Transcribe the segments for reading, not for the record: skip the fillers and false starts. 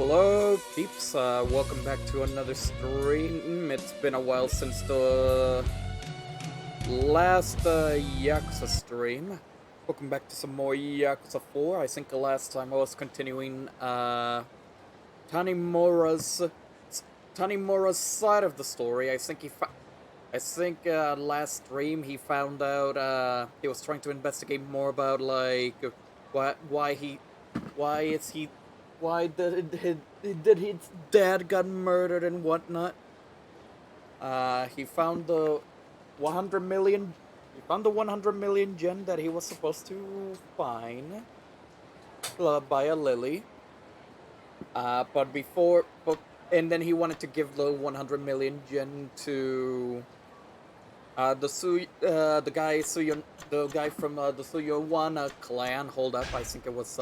Hello, peeps. Welcome back to another stream. It's been a while since the last Yakuza stream. Welcome back to some more Yakuza 4. I think the last time I was continuing Tanimura's Tanimura's side of the story. I think last stream he found out he was trying to investigate more about like why he why is he why did his dad got murdered and whatnot. He found the 100 million. He found the 100 million yen that he was supposed to find by a lily. And then he wanted to give the 100 million yen to the guy from the Suyowana clan. Hold up, I think it was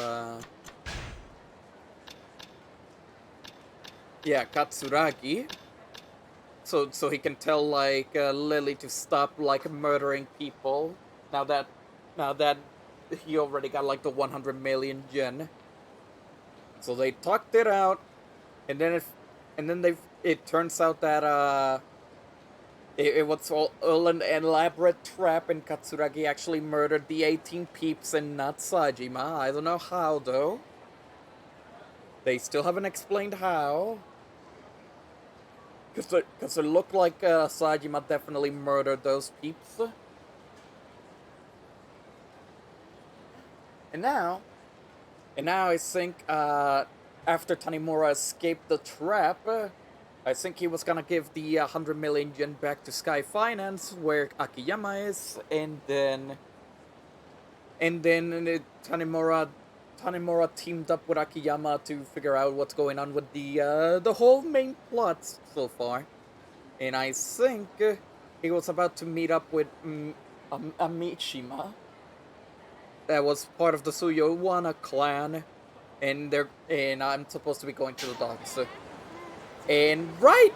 yeah, Katsuragi. So he can tell like Lily to stop like murdering people. Now that he already got like the 100 million yen. So they talked it out, and then it turns out that it was all an elaborate trap, and Katsuragi actually murdered the 18 peeps and not Sajima. I don't know how though. They still haven't explained how. Because it looked like Sajima definitely murdered those peeps. And now I think after Tanimura escaped the trap, I think he was gonna give the 100 million yen back to Sky Finance, where Akiyama is, and then Tanimura teamed up with Akiyama to figure out what's going on with the whole main plot so far. And I think he was about to meet up with Amishima, that was part of the Suyowana clan, and I'm supposed to be going to the docks. And right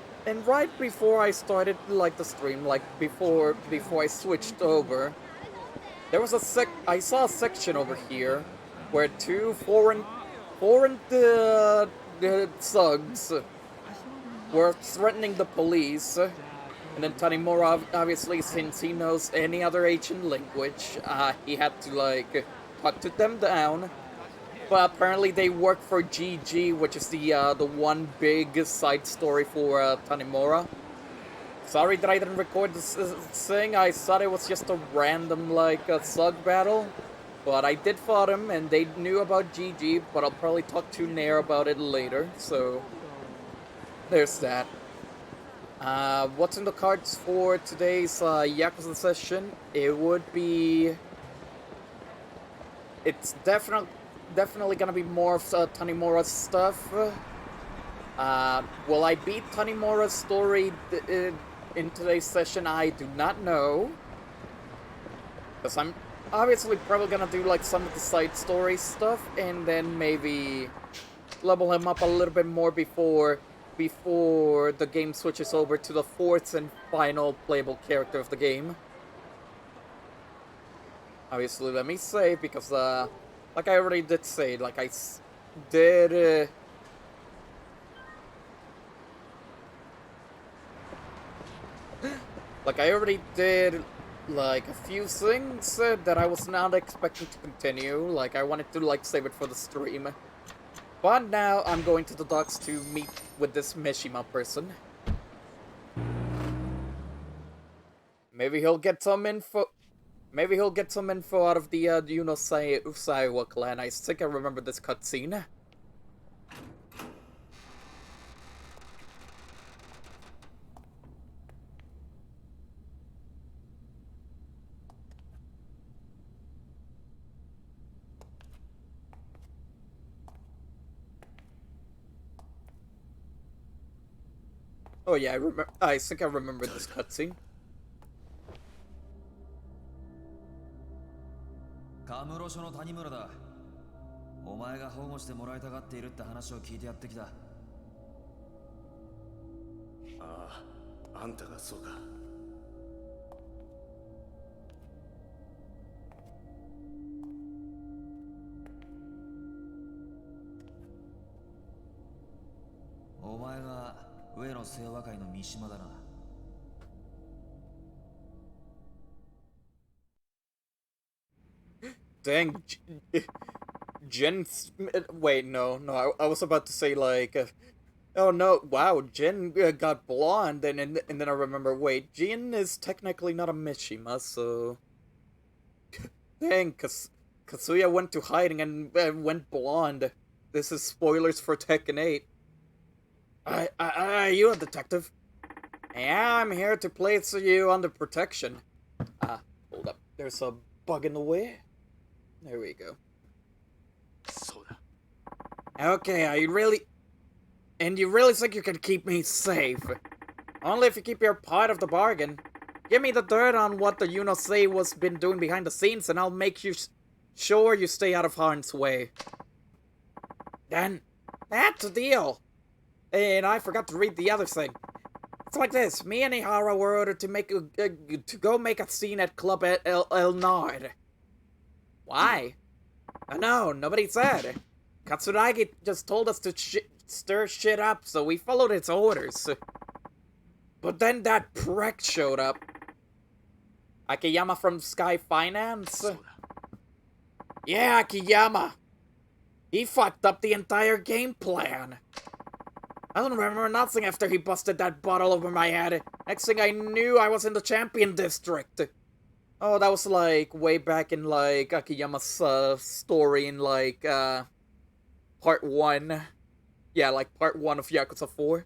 before I started like the stream, like before I switched over, there was I saw a section over here where two foreign thugs were threatening the police, and then Tanimura, obviously, since he knows any other ancient language, he had to like talk to them down. But apparently they work for GG, which is the one big side story for Tanimura. Sorry that I didn't record this thing. I thought it was just a random like thug battle. But I did fight him, and they knew about GG, but I'll probably talk to Nair about it later, so there's that. What's in the cards for today's Yakuza session? It would be... It's definitely gonna be more of Tanimura's stuff. Will I beat Tanimura's story in today's session? I do not know. Because I'm obviously probably gonna do like some of the side story stuff, and then maybe level him up a little bit more before the game switches over to the fourth and final playable character of the game. Obviously, let me say, because like I already did say, like I did like I already did like a few things that I was not expecting to continue. Like I wanted to like save it for the stream. But now I'm going to the docks to meet with this Mishima person. Maybe he'll get some info. Maybe he'll get some info out of the Usaiwa clan. I think I remember this cutscene. Oh yeah, I think I remember this cutscene. カムロ署の谷村だ。お前が保護してもらいたがっているって話を聞いてやってきた。ああ、あんたがそうか。清和会の三島だな。Dang, Jen. Wait, no. I was about to say like, oh no, wow, Jen got blonde, and then I remember, wait, Jin is technically not a Mishima, so dang, Kazuya went to hiding and went blonde. This is spoilers for Tekken 8. Are you a detective? Yeah, I'm here to place you under protection. Hold up. There's a bug in the way. There we go. そうだ Okay, you really think you can keep me safe? Only if you keep your part of the bargain. Give me the dirt on what the Yunosei was been doing behind the scenes, and I'll make you sure you stay out of harm's way. Then, that's the deal. And I forgot to read the other thing. It's like this. Me and Ihara were ordered to go make a scene at Club El Nard. Why? No, nobody said. Katsuragi just told us to stir shit up, so we followed its orders. But then that prick showed up. Akiyama from Sky Finance? そうだ Yeah, Akiyama. He fucked up the entire game plan. I don't remember nothing after he busted that bottle over my head. Next thing I knew, I was in the Champion District. Oh, that was like way back in like Akiyama's story in like part 1. Yeah, like part 1 of Yakuza 4.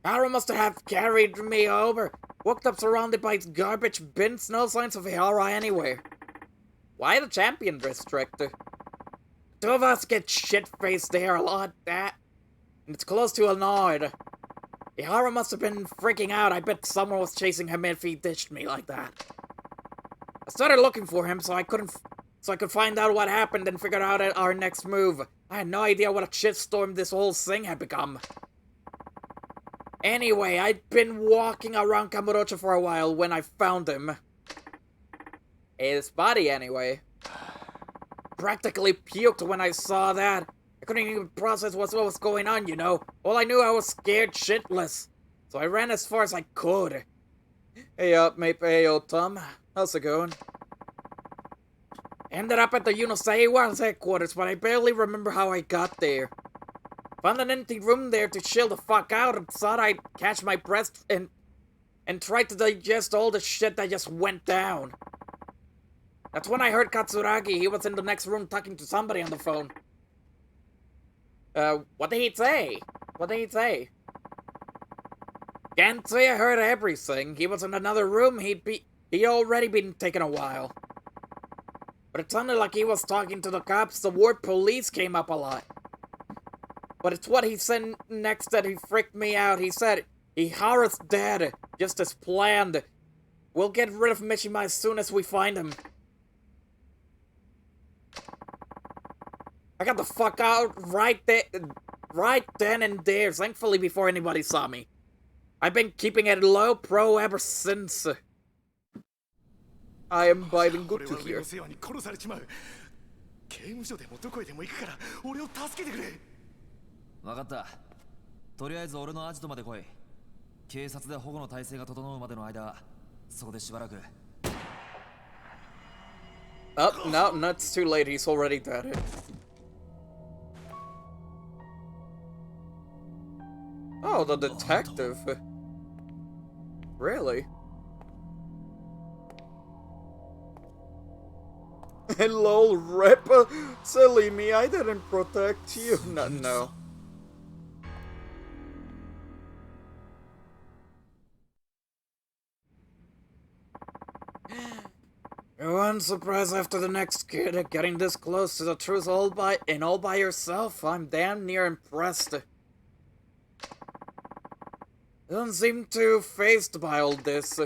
Hara must have carried me over. Woke up surrounded by garbage bins, no signs of Ihara anywhere. Why the Champion District? Two of us get shit-faced there a lot, that. And it's close to Nard. Ihara must have been freaking out. I bet someone was chasing him if he ditched me like that. I started looking for him so I could find out what happened and figure out our next move. I had no idea what a shitstorm this whole thing had become. Anyway, I'd been walking around Kamurocho for a while when I found him. His body, anyway. Practically puked when I saw that. I couldn't even process what was going on, you know. All I knew, I was scared shitless. So I ran as far as I could. Hey up, mate. Hey, old Tom. How's it going? Ended up at the Yunosei World's headquarters, but I barely remember how I got there. Found an empty room there to chill the fuck out and thought I'd catch my breath and tried to digest all the shit that just went down. That's when I heard Katsuragi. He was in the next room talking to somebody on the phone. What did he say? What did he say? Can't say I heard everything. He was in another room. He'd already been taken a while. But it sounded like he was talking to the cops. The word police came up a lot. But it's what he said next that he freaked me out. He said, Ihara's dead, just as planned. We'll get rid of Mishima as soon as we find him. I got the fuck out right then and there, thankfully before anybody saw me. I've been keeping it low pro ever since. I am vibing good to hear. 刑務所でもどこへでも行くから俺を助けてくれ。分かった。とりあえず俺のアジトまで来い。警察で保護の体制が整うまでの間、そこでしばらく。Oh, no, it's too late. He's already dead. Oh, the detective. Really? Lol, rip. Silly me, I didn't protect you. No. One surprise after the next, kid. Getting this close to the truth all by yourself. I'm damn near impressed. Don't seem too fazed by all this.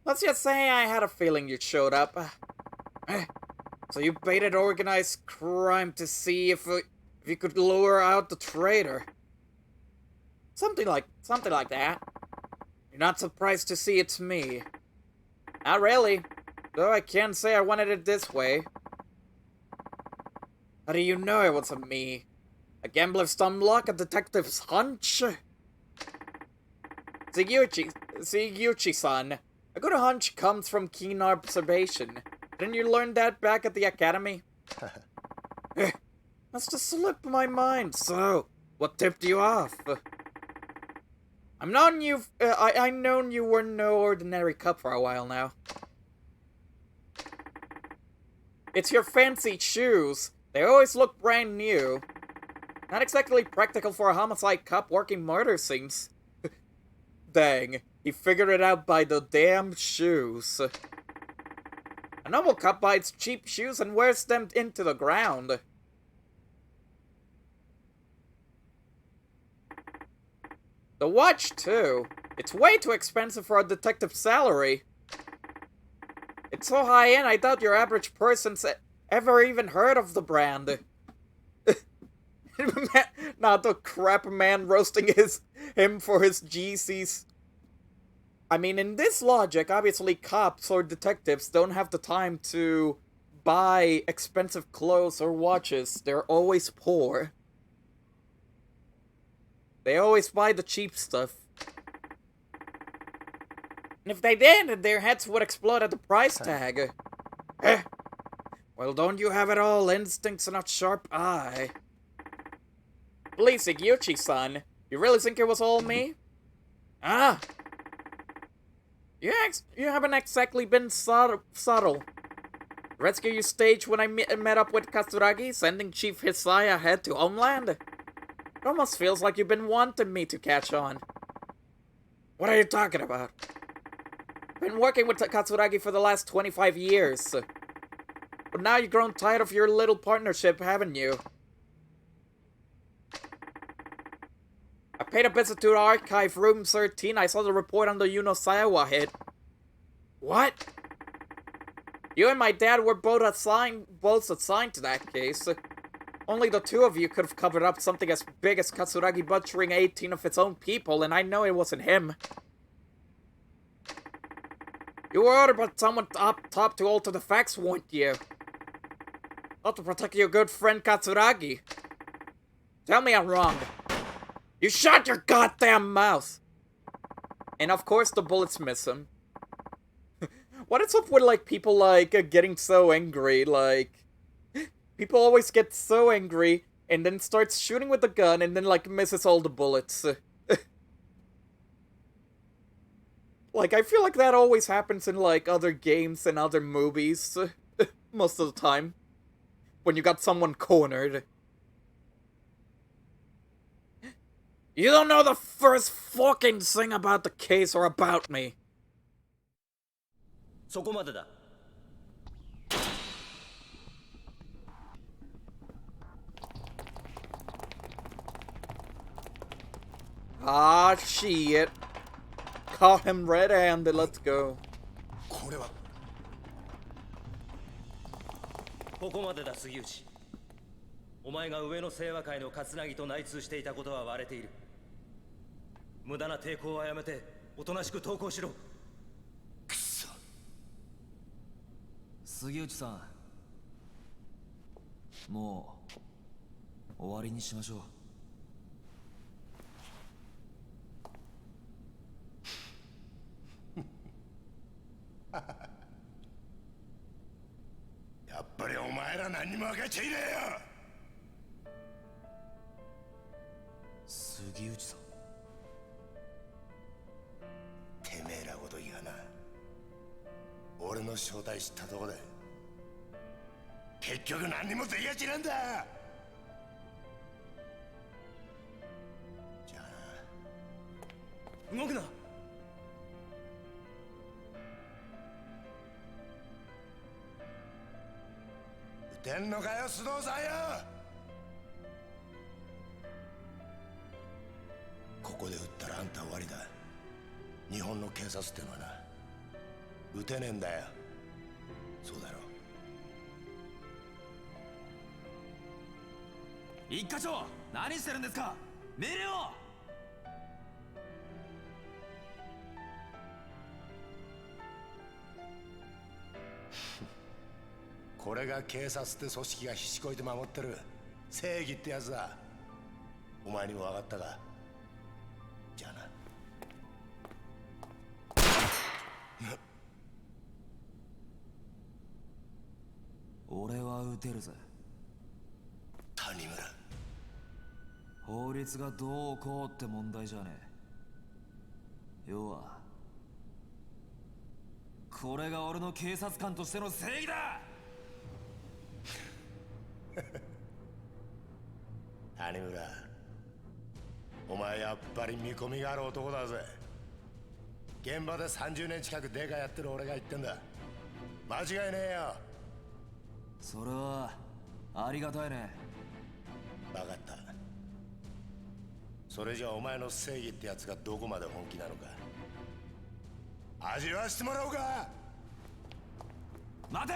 Let's just say I had a feeling you showed up. So you baited organized crime to see if you could lure out the traitor. Something like that. You're not surprised to see it's me. Not really. Though I can't say I wanted it this way. How do you know it wasn't me? A gambler's dumb luck, a detective's hunch? Sugiuchi-san, a good hunch comes from keen observation. Didn't you learn that back at the academy? Must have slipped my mind. So, what tipped you off? I've known you were no ordinary cop for a while now. It's your fancy shoes. They always look brand new. Not exactly practical for a homicide cop working murder scenes. Dang, he figured it out by the damn shoes. A normal cop buys cheap shoes and wears them into the ground. The watch, too. It's way too expensive for a detective's salary. It's so high-end, I doubt your average person's ever even heard of the brand. Not the crap man roasting him for his GCs. I mean, in this logic, obviously cops or detectives don't have the time to buy expensive clothes or watches. They're always poor. They always buy the cheap stuff. And if they did, their heads would explode at the price tag. Well, don't you have it all? Instincts and a sharp eye. Please, Sugiuchi-san, you really think it was all me? Ah! You haven't exactly been subtle. The rescue you staged when I met up with Katsuragi, sending Chief Hisai ahead to Homeland? It almost feels like you've been wanting me to catch on. What are you talking about? Been working with Katsuragi for the last 25 years. But now you've grown tired of your little partnership, haven't you? I paid a visit to the archive, room 13. I saw the report on the Yuno Sayawa hit. What? You and my dad were both assigned to that case. Only the two of you could have covered up something as big as Katsuragi butchering 18 of its own people, and I know it wasn't him. You were ordered by someone up top to alter the facts, weren't you? Not to protect your good friend Katsuragi. Tell me I'm wrong. You shut your goddamn mouth! And of course the bullets miss him. What is up with, like, people, like, getting so angry, like... People always get so angry, and then starts shooting with the gun, and then, like, misses all the bullets. Like, I feel like that always happens in, like, other games and other movies. Most of the time. When you got someone cornered. You don't know the first fucking thing about the case or about me. そこまでだ。Ah, shit. Caught him red-handed, let's go. これはここまでだ、杉内。お前が上の清和会の桂木と内通していたことは割れている。無駄な抵抗はやめて、おとなしく投降しろ。くそ。杉内さん、もう終わりにしましょう。やっぱりお前ら何も分かっちゃいねえよ。杉内さん。てめえらごときがな、俺の正体知ったとこで結局何にもできやしねえんだ。じゃあ動くな。撃てんのかよ、須藤さんよ。ここで撃ったらあんた終わりだ。日本の警察ってのはな、撃てねえんだよ。そうだろ。一課長、何してるんですか。命令を。これが警察って組織がひしこいて守ってる正義ってやつだ。お前にも分かったか。じゃあな。俺は撃てるぜ。谷村。法律がどうこうって問題じゃねえ。要はこれが俺の警察官としての正義だ。谷村、お前やっぱり見込みがある男だぜ。現場で30年近くデカやってる俺が言ってんだ。間違いねえよ。それはありがたいね。分かった。それじゃお前の正義ってやつがどこまで本気なのか味わわしてもらおうか。待て。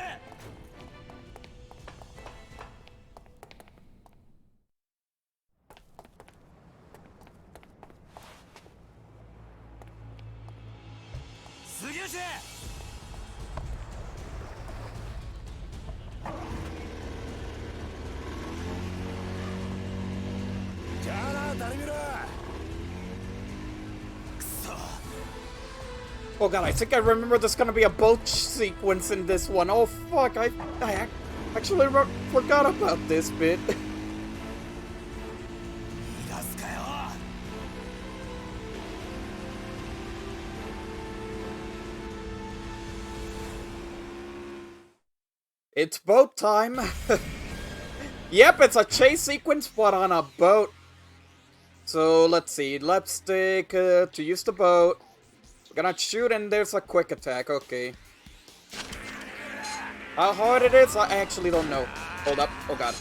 杉内。じゃあな、谷村。 Oh god, I think I remember there's gonna be a boat sequence in this one. Oh fuck, I actually forgot about this bit. It's boat time. Yep, it's a chase sequence, but on a boat. So let's see, left stick to use the boat. We're gonna shoot and there's a quick attack, okay. How hard it is, I actually don't know. Hold up, oh god.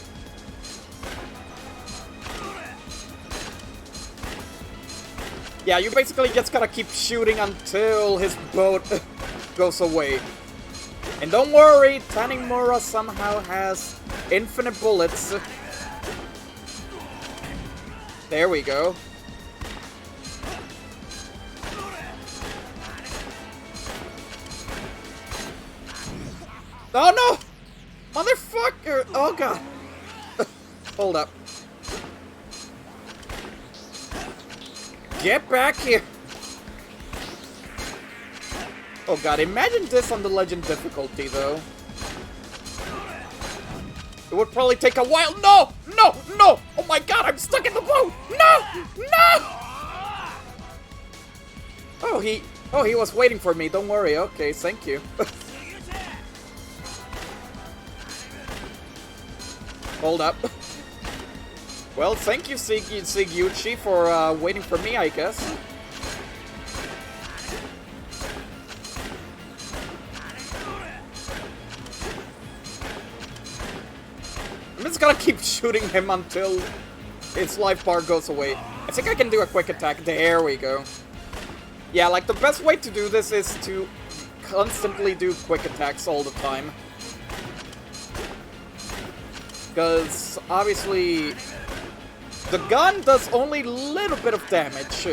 Yeah, you basically just gotta keep shooting until his boat goes away. And don't worry, Tanimura somehow has infinite bullets. There we go. Oh no! Motherfucker! Oh god. Hold up. Get back here! Oh god, imagine this on the legend difficulty though. It would probably take a while. No! No! No! Oh my god, I'm stuck in the boat! No! No! Oh, he was waiting for me. Don't worry. Okay, thank you. Hold up. Well, thank you, Siguchi, for waiting for me, I guess. I'm just gonna keep shooting him until his life bar goes away. I think I can do a quick attack. There we go. Yeah, like, the best way to do this is to constantly do quick attacks all the time. Because, obviously, the gun does only a little bit of damage.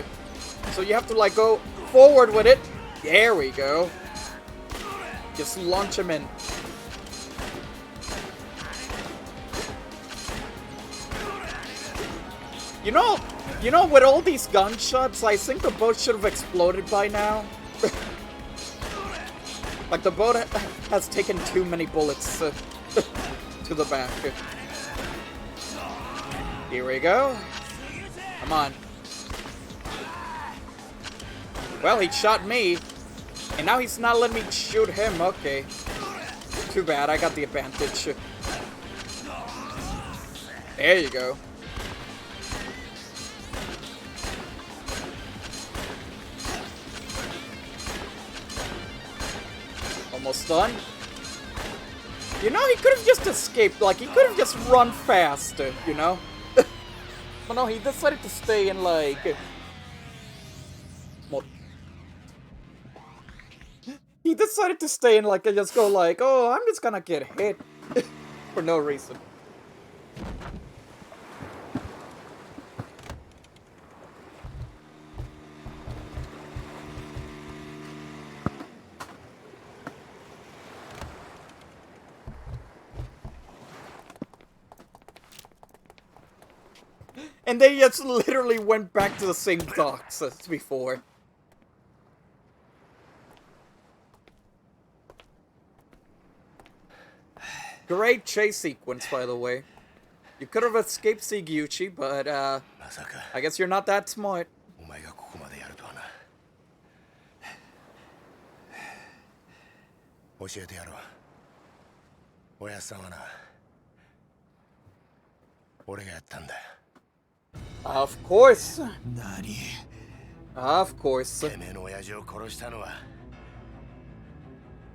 So you have to, like, go forward with it. There we go. Just launch him in. You know, with all these gunshots, I think the boat should have exploded by now. Like, the boat has taken too many bullets to the back. Here we go. Come on. Well, he shot me, and now he's not letting me shoot him. Okay. Too bad, I got the advantage. There you go. Almost done. You know, he could have just escaped. Like, he could have just run fast, you know? But no, he decided to stay in, like... He decided to stay in, like, and just go like, oh, I'm just gonna get hit. For no reason. And they just literally went back to the same docks as before. Great chase sequence, by the way. You could have escaped Seguchi, but, I guess you're not that smart. お前がここまでやるとはな。教えてやろう。おやっさんはな、俺がやったんだ。Of course. 何？ Of course. てめえの親父を殺したのは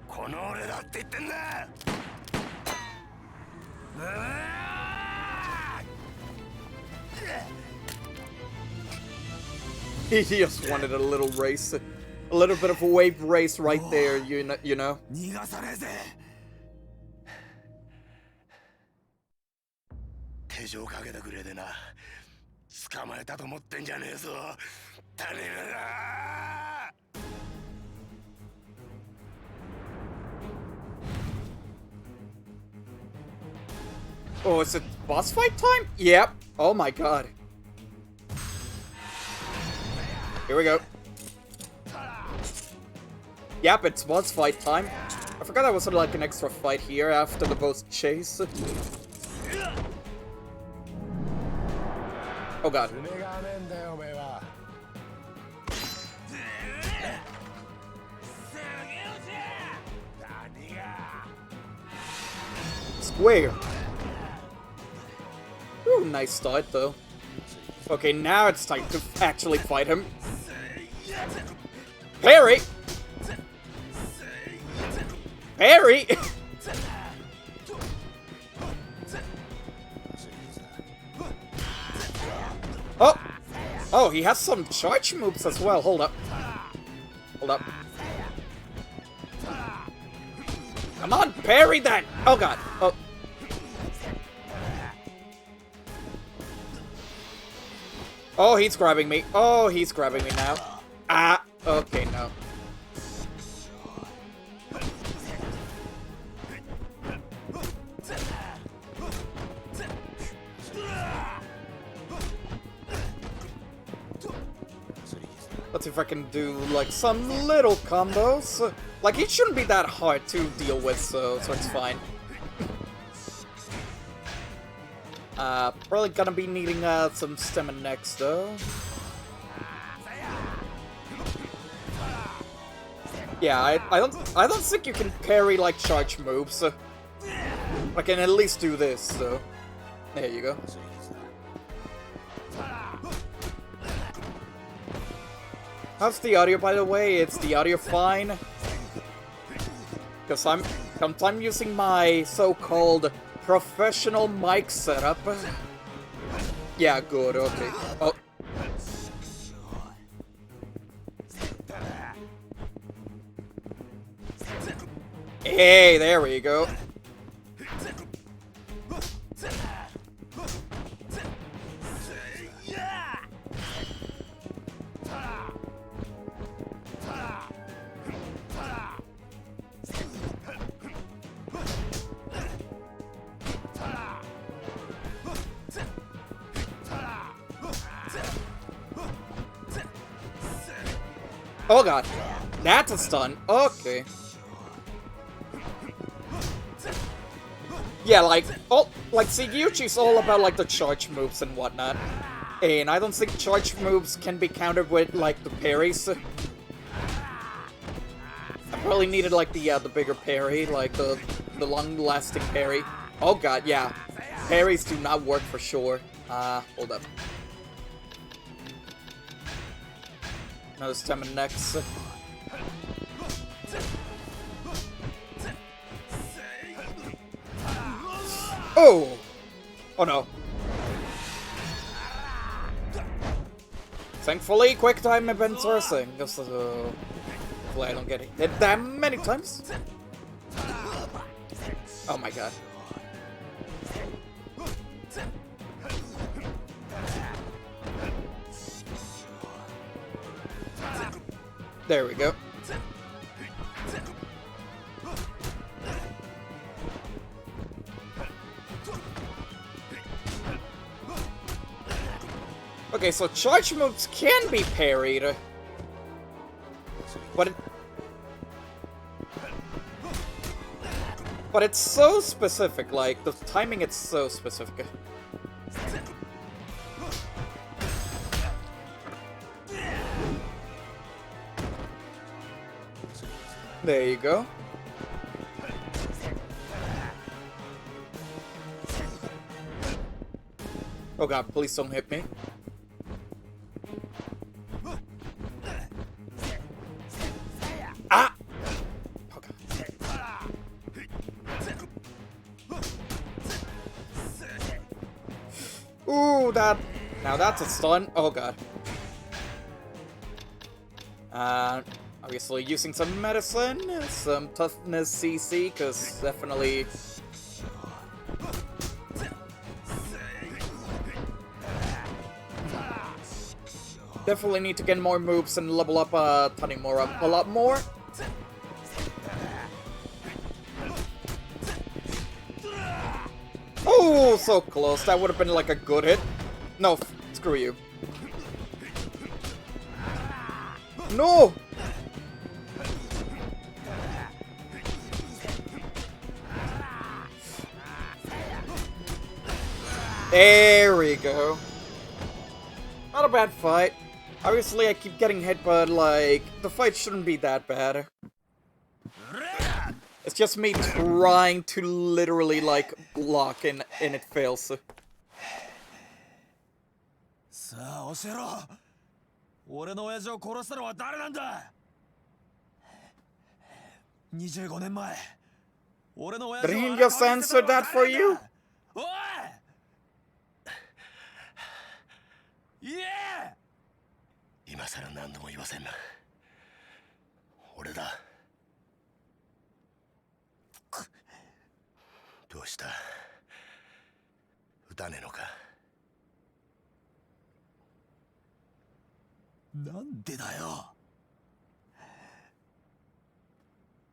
この俺だって言ってんだ。He just wanted a little race. A little bit of a wave race right there, you know? 逃がさねえぜ。手錠かけてくれでな。捕まえたと思ってんじゃねえぞ。種がな。Oh, is it boss fight time? Yep. Oh my god. Here we go. Yep, it's boss fight time. I forgot there was like an extra fight here after the boss chase. Oh god. Square. Ooh, nice start though. Okay, now it's time to actually fight him. Parry! Parry! Oh! Oh, he has some charge moves as well. Hold up. Hold up. Come on, parry that! Oh god. Oh. Oh, he's grabbing me. Oh, he's grabbing me now. Ah, okay, no. Let's see if I can do, like, some little combos. Like, it shouldn't be that hard to deal with, so it's fine. Probably gonna be needing, some stamina next, though. Yeah, I don't think you can parry, like, charge moves. I can at least do this, so... There you go. How's the audio, by the way? Is the audio fine? Because I'm using my so-called professional mic setup. Yeah, good, okay. Oh. Hey, there we go. Oh god, that's a stun. Okay. Yeah, like Seguchi's all about like the charge moves and whatnot, and I don't think charge moves can be countered with like the parries. I probably needed like the bigger parry, like the long-lasting parry. Oh god, yeah, parries do not work for sure. Hold up. Another stamina next. Oh! Oh no. Thankfully, quick time events are a thing. Just hopefully I don't get hit that many times. Oh my god. There we go. Okay, so charge moves can be parried. But it's so specific, like, the timing is so specific. There you go. Oh god, please don't hit me. Ah! Oh god. Ooh, now that's a stun. Oh god. Obviously using some medicine, some toughness CC, because definitely... Definitely need to get more moves and level up Tanimura a lot more. Oh, so close. That would have been like a good hit. No, screw you. No! There we go. Not a bad fight. Obviously, I keep getting hit, but, like, the fight shouldn't be that bad. It's just me trying to literally, like, block and it fails. さあ教えろ。俺の親父を殺したのは誰なんだ。25年前。俺の親父 Did を he just answer that for you? おい。いえ。今さら何度も言わせんな。俺だ。どうした？撃たねえのか？なんでだよ。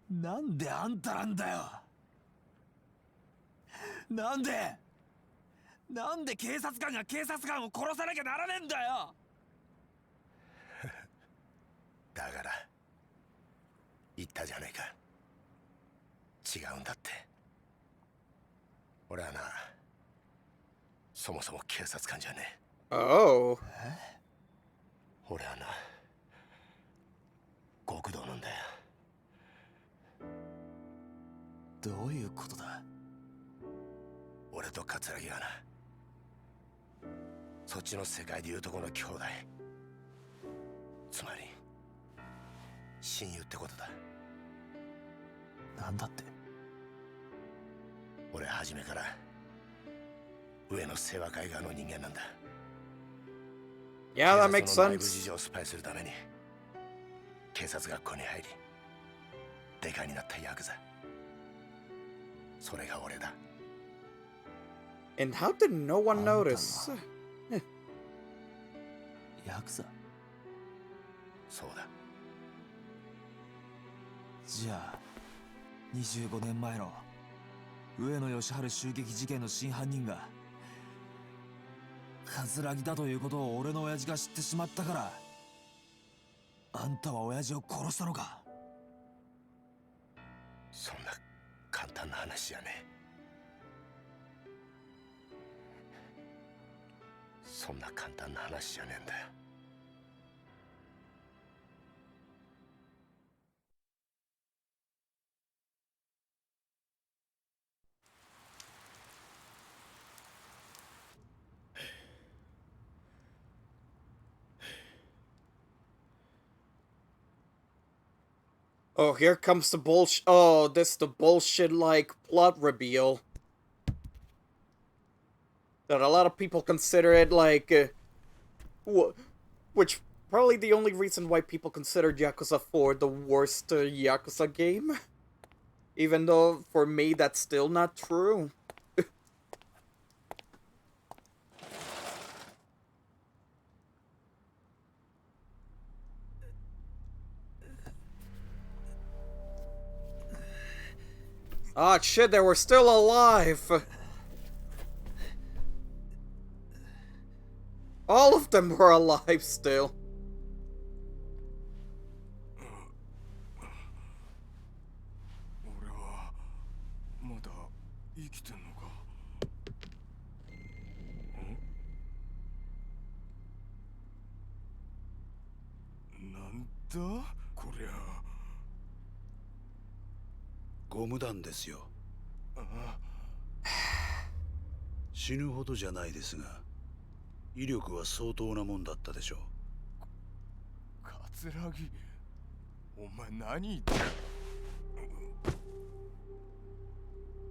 なんであんたなんだよ。なんで警察官が警察官を殺さなきゃならねえんだよ。だから言ったじゃねえか。違うんだって。俺はな、そもそも警察官じゃねえ。Oh. 俺はな、極道なんだよ。どういうことだ。俺と桂木はな、そっちの世界でいうとこの兄弟、つまり親友ってことだ。なんだって。俺は初めから上の清和会側の人間なんだ。Yeah, that makes 警察の内部 sense. 事情をスパイするために警察学校に入り、デカになったヤクザ。それが俺だ。And how did no one notice? ヤクザ。そうだ。じゃあ25年前の上野義治襲撃事件の真犯人が桂木だということを俺の親父が知ってしまったから、あんたは親父を殺したのか。そんな簡単な話じゃねえ。そんな簡単な話じゃねえんだよ。Oh, here comes the bullshit. Oh, this the bullshit like plot reveal. That a lot of people consider it like, which probably the only reason why people considered Yakuza 4 the worst Yakuza game. Even though for me that's still not true. Ah, shit, they were still alive! All of of them were alive still. 俺はまだ生きてんのか。なんだこりゃ。ゴム弾ですよ。あ、死ぬほどじゃないですが、威力は相当なもんだったでしょ桂木、お前何言ってん。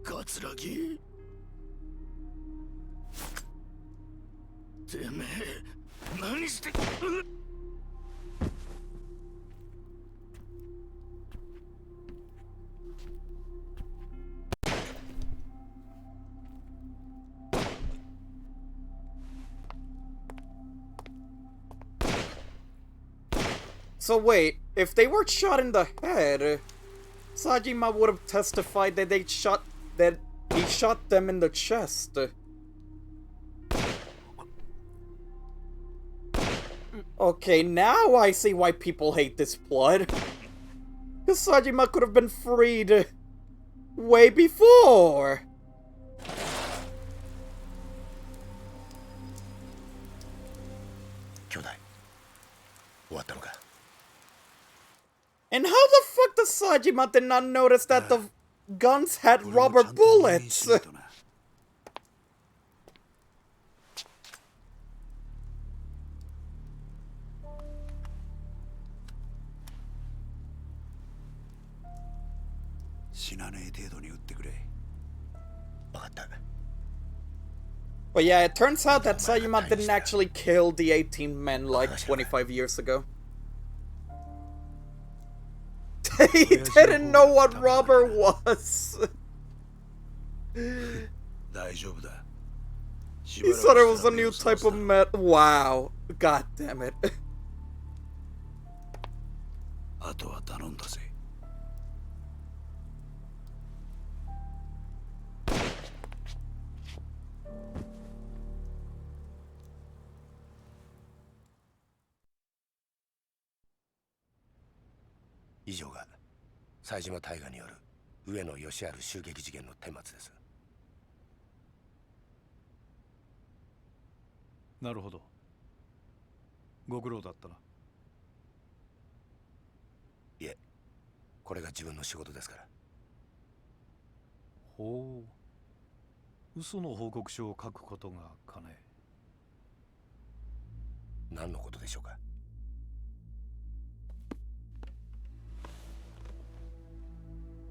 桂木、てめえ何して。So wait, if they were shot in the head, Sajima would have testified that he shot them in the chest. Okay, now I see why people hate this blood. Because Sajima could have been freed way before. And how the fuck does Sajima did not notice that the guns had う。 rubber 俺もちゃんと入院 bullets? しないとな。死なねえ程度に撃ってくれ。分かった。 But yeah, it turns out that Sajima didn't actually kill the 18 men like 25 years ago. He didn't know what rubber was. 大丈夫だ。 He thought it was a new type of metal. Wow. God damn it. あとは頼んだぜ。以上が冴島大河による上野義治襲撃事件の顛末です。なるほど。ご苦労だったな。いえ、これが自分の仕事ですから。ほう。嘘の報告書を書くことがかね。何のことでしょうか。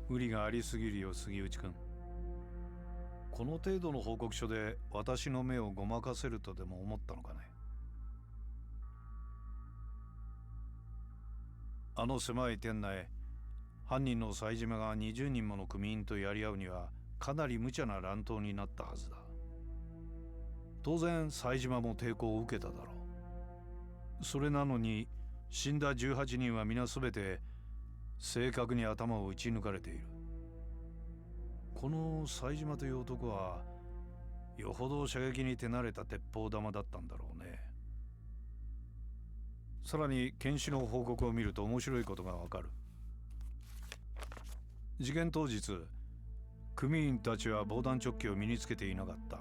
無理がありすぎるよ、杉内君。この程度の報告書で私の目をごまかせるとでも思ったのかね。あの狭い店内、犯人の冴島が20人もの組員とやり合うにはかなり無茶な乱闘になったはずだ。当然冴島も抵抗を受けただろう。それなのに死んだ18人は皆全て正確に頭を撃ち抜かれている。この冴島という男はよほど射撃に手慣れた鉄砲玉だったんだろうね。さらに検視の報告を見ると面白いことがわかる。事件当日、組員たちは防弾チョッキを身につけていなかった。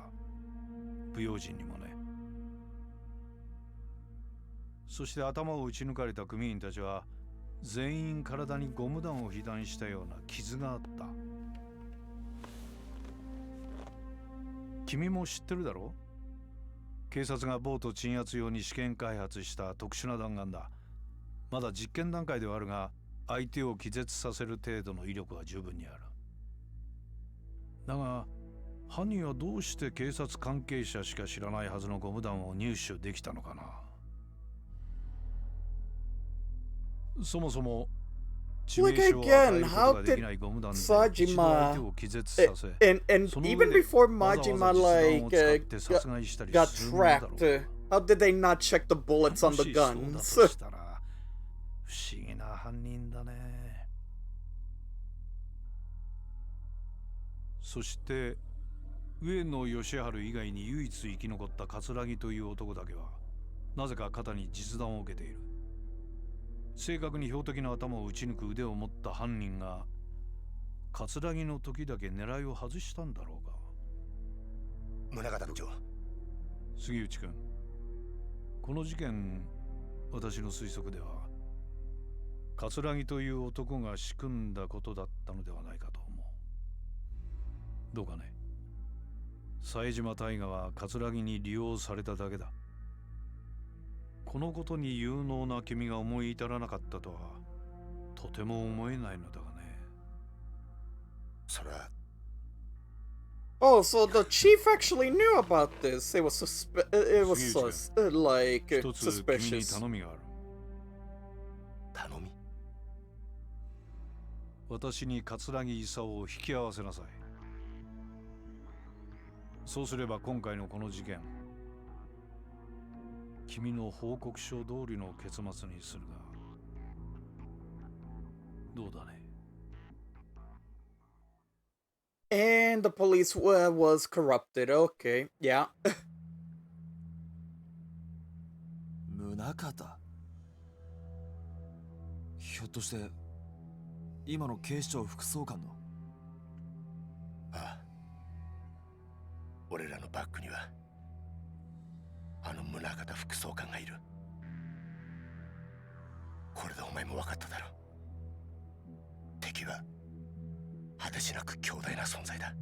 不用心にもね。そして頭を撃ち抜かれた組員たちは全員体にゴム弾を被弾したような傷があった。君も知ってるだろう。警察がボート鎮圧用に試験開発した特殊な弾丸だ。まだ実験段階ではあるが、相手を気絶させる程度の威力は十分にある。だが犯人はどうして警察関係者しか知らないはずのゴム弾を入手できたのかな。そもそも Like again, how did Sajima and even before Majima got trapped, how did they not check the bullets on the guns? 不思議な犯人だね。そして上野義治以外に唯一生き残った桂木という男だけはなぜか肩に実弾を受けている。正確に標的の頭を撃ち抜く腕を持った犯人が葛城の時だけ狙いを外したんだろうか。宗像部長、杉内君、この事件、私の推測では葛城という男が仕組んだことだったのではないかと思う。どうかね。冴島大河は葛城に利用されただけだ。このことに有能な君が思い至らなかったとはとても思えないのだがね。それは Oh, so the chief actually knew about this. It was it was like 一つ君に suspicious. 頼みがある。頼み。私に葛城勲を引き合わせなさい。そうすれば今回のこの事件、君の報告書通りの結末にするが、どうだね。And the police was corrupted. Okay, yeah. 宗像。ひょっとして今の警視庁副総監の。ああ、俺らのバックにはあの宗像副総監がいる。これでお前も分かっただろう。敵は果てしなく強大な存在だ。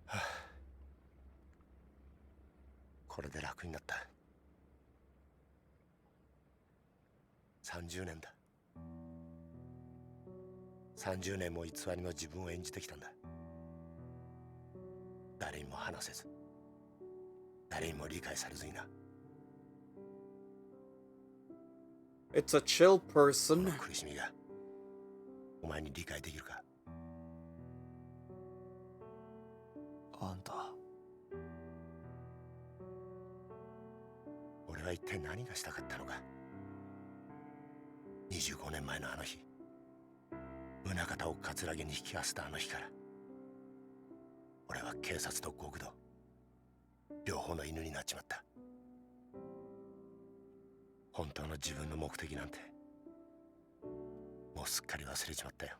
はあ、これで楽になった。30年だ。30年も偽りの自分を演じてきたんだ。誰にも話せず、誰にも理解されずにな。 It's a chill こ person. の苦しみがお前に理解できるか。あんた。俺は一体何がしたかったのか。25年前のあの日、宗像を葛城に引き合わせたあの日から、俺は警察と極道両方の犬になっちまった。本当の自分の目的なんてもうすっかり忘れちまったよ。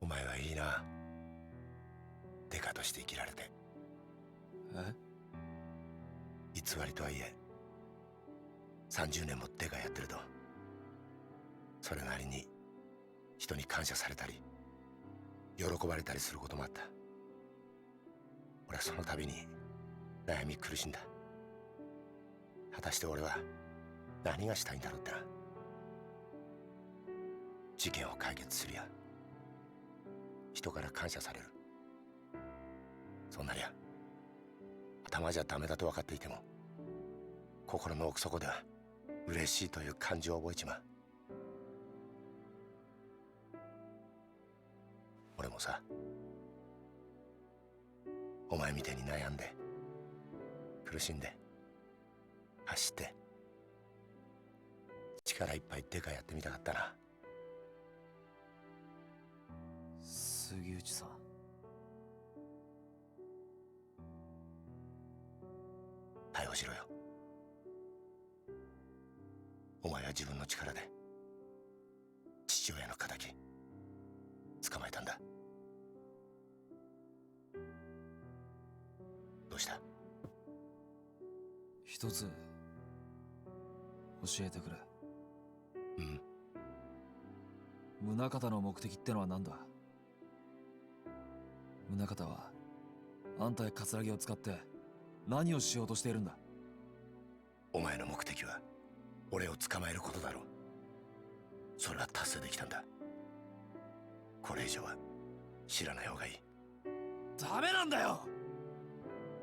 お前はいいな、デカとして生きられて。え？偽りとはいえ30年もデカやってると、それなりに人に感謝されたり喜ばれたりすることもあった。俺はその度に悩み苦しんだ。果たして俺は何がしたいんだろうってな。事件を解決するや人から感謝される、そんなりゃ頭じゃダメだと分かっていても心の奥底では嬉しいという感情を覚えちまう。俺もさ、お前みたいに悩んで苦しんで走って力いっぱいデカやってみたかったな。杉内さん。逮捕しろよ。お前は自分の力で父親の仇捕まえたんだ。どうした？一つ教えてくれ。うん。宗像の目的ってのは何だ？宗像はあんたや葛城を使って何をしようとしているんだ？お前の目的は俺を捕まえることだろう。それは達成できたんだ。これ以上は知らない方がいい。ダメなんだよ。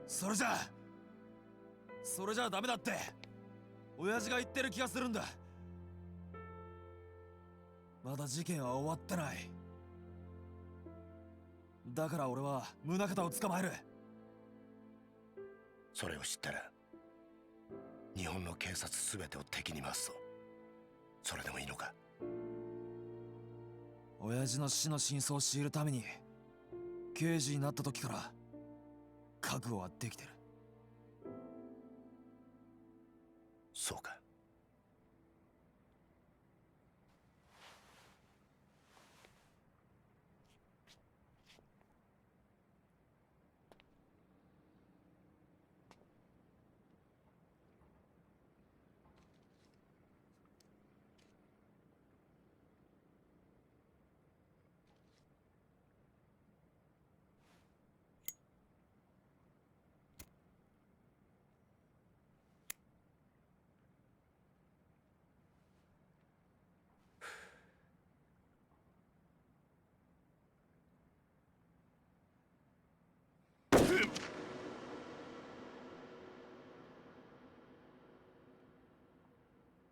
それじゃダメだって親父が言ってる気がするんだ。まだ事件は終わってない。だから俺は宗像を捕まえる。それを知ったら日本の警察全てを敵に回すぞ。それでもいいのか？親父の死の真相を知るために刑事になった時から覚悟はできてる。そうか。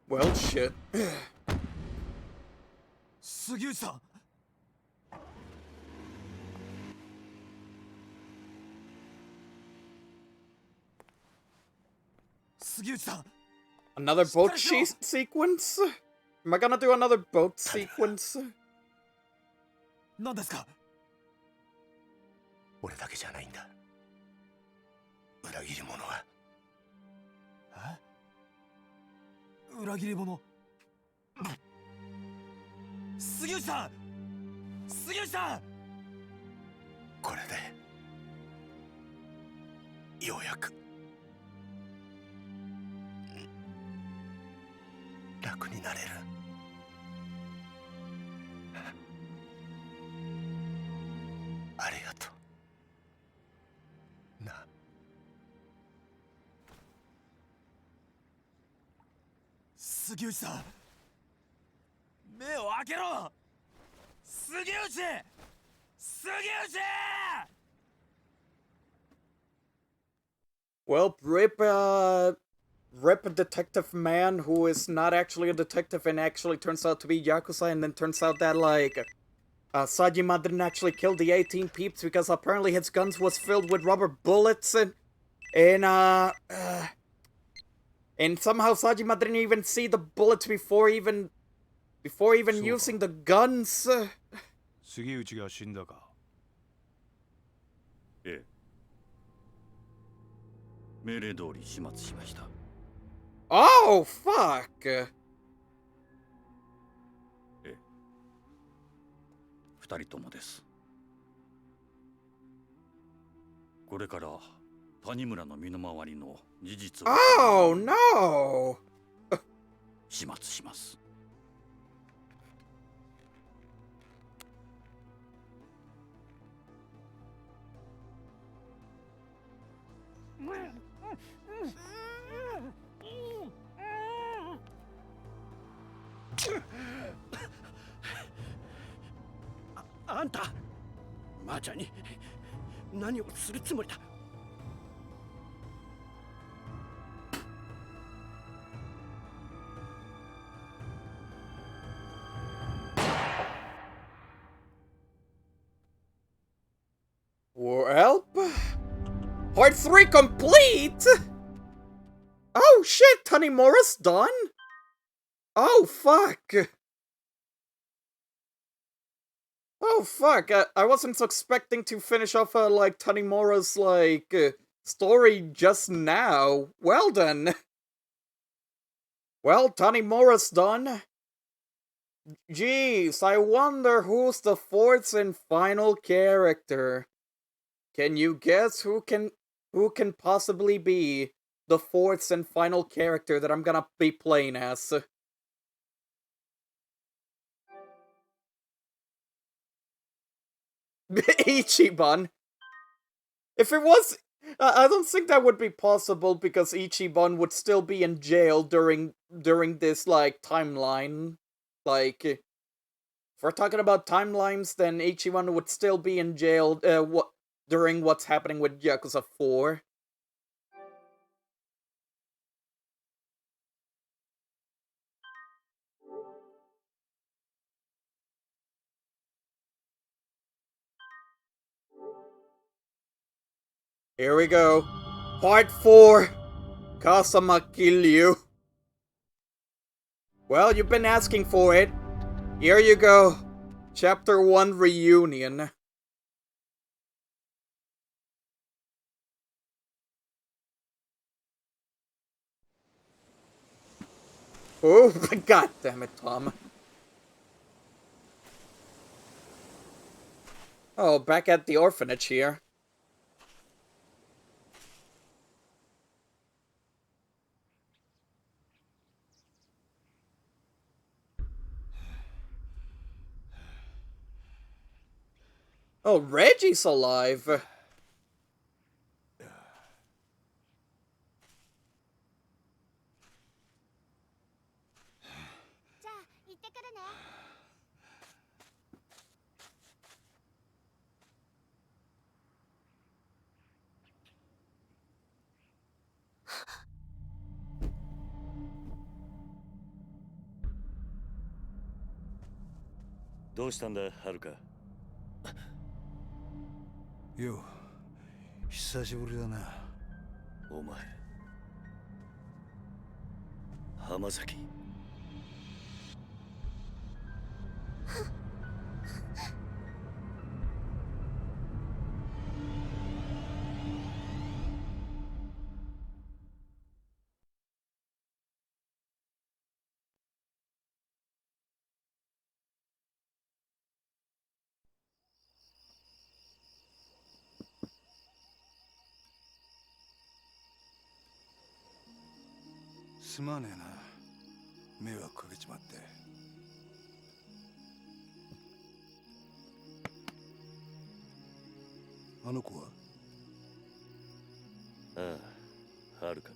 Well, shit. 杉内さん。杉内さん。 Another boat sequence? Am I gonna do another boat sequence? 何ですか？俺だけじゃないんだ。裏切り者は。え？裏切り者。杉内さん。杉内さん。これでようやく楽になれる。ありがとうな。杉内さん、目を開けろ。杉内。杉内。 Well, rip a detective man who is not actually a detective and actually turns out to be Yakuza, and then turns out that, like, Sajima didn't actually kill the 18 peeps because apparently his guns was filled with rubber bullets, and somehow Sajima didn't even see the bullets before even using the guns. 杉内が死んだか。ええ。命令通り始末しました。Oh, fuck! ええ。二人ともです。これから谷村の身の回りの事実を Oh, no! 始末します。あんた、マーちゃんに何をするつもりだ。Well, part 3 complete! Oh shit, Tanimura's done? Oh fuck! Oh fuck, I wasn't expecting to finish off, like, Tanimura's, like, story just now. Well done. Well, Tanimura's done. Jeez, I wonder who's the fourth and final character. Can you guess who can possibly be the fourth and final character that I'm gonna be playing as? Ichiban. If it was, I don't think that would be possible because Ichiban would still be in jail during this, like, timeline. Like, if we're talking about timelines, then Ichiban would still be in jail during what's happening with Yakuza 4. Here we go. Part 4. Kasama kill you. Well, you've been asking for it. Here you go. Chapter 1 Reunion. Oh, god damn it, Tom. Oh, back at the orphanage here. Oh, Reggie's alive.どうしたんだ、はるか。よ、久しぶりだな。お前、浜崎。すまねえな。迷惑かけちまって。あの子は？ああ、はるかか。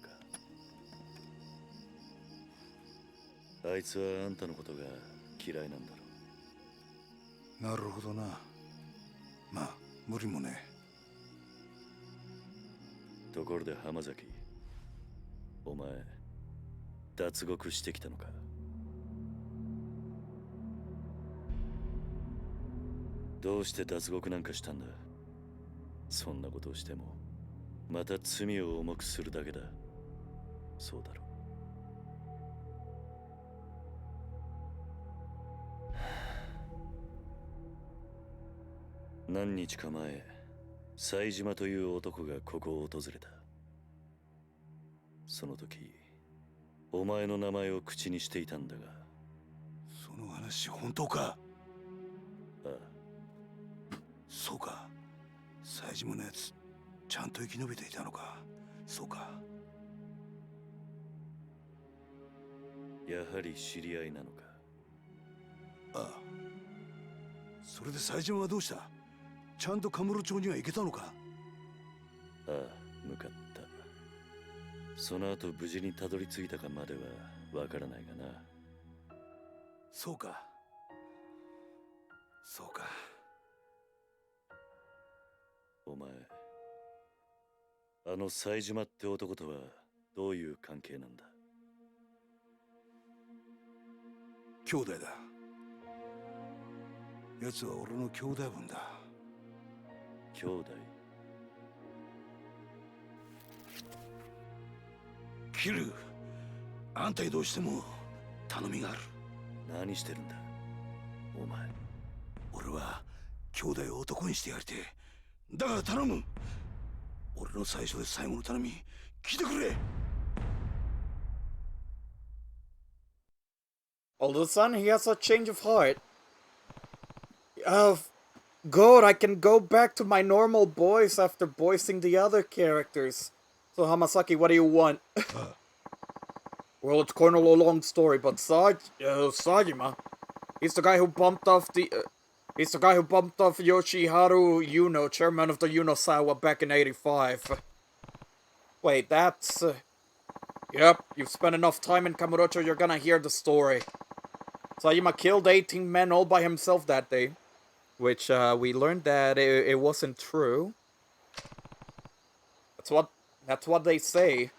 あいつはあんたのことが嫌いなんだろなるほどな。まあ無理もねう。ところで浜崎、お前脱獄してきたのか？どうして脱獄なんかしたんだ？そんなことをしてもまた罪を重くするだけだ。そうだろう。何日か前、冴島という男がここを訪れた。その時お前の名前を口にしていたんだが。その話本当か？ああ、そうか。冴島のやつちゃんと生き延びていたのか。そうか。やはり知り合いなのか？ああ。それで冴島はどうした？ちゃんとカムロ町には行けたのか？ああ、向かった。その後無事にたどり着いたかまではわからないがな。そうか。そうか。お前、あの冴島って男とはどういう関係なんだ？兄弟だ。奴は俺の兄弟分だ。兄弟？キル、あんたにどうしても頼みがある。何してるんだお前。俺は兄弟を男にしてやりてえ。だから頼む。俺の最初で最後の頼み聞いてくれ。 All of a sudden, he has a change of heart. Oh, good, I can go back to my normal voice after voicing the other characters. So, Hamasaki, what do you want? Well, it's kind of a long story, but Sajima, he's the guy who bumped off he's the guy who bumped off Yoshiharu Yuno, chairman of the Yunosawa, back in '85. Wait, that's... Yep, you've spent enough time in Kamurocho, you're gonna hear the story. Sajima killed 18 men all by himself that day. Which, we learned that it wasn't true. That's what they say.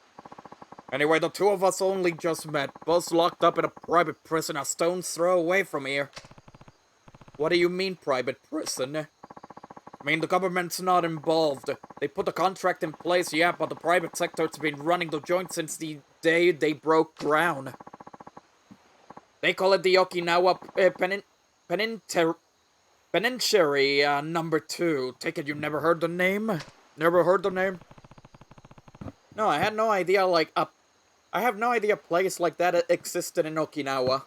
Anyway, the two of us only just met, both locked up in a private prison a stone's throw away from here. What do you mean, private prison? I mean, the government's not involved. They put the contract in place, yeah, but the private sector's been running the joint since the day they broke ground. They call it the Okinawa Ben and Cherry, number 2. Take it you never heard the name? Never heard the name? No, I had no idea, like, I have no idea a place like that existed in Okinawa.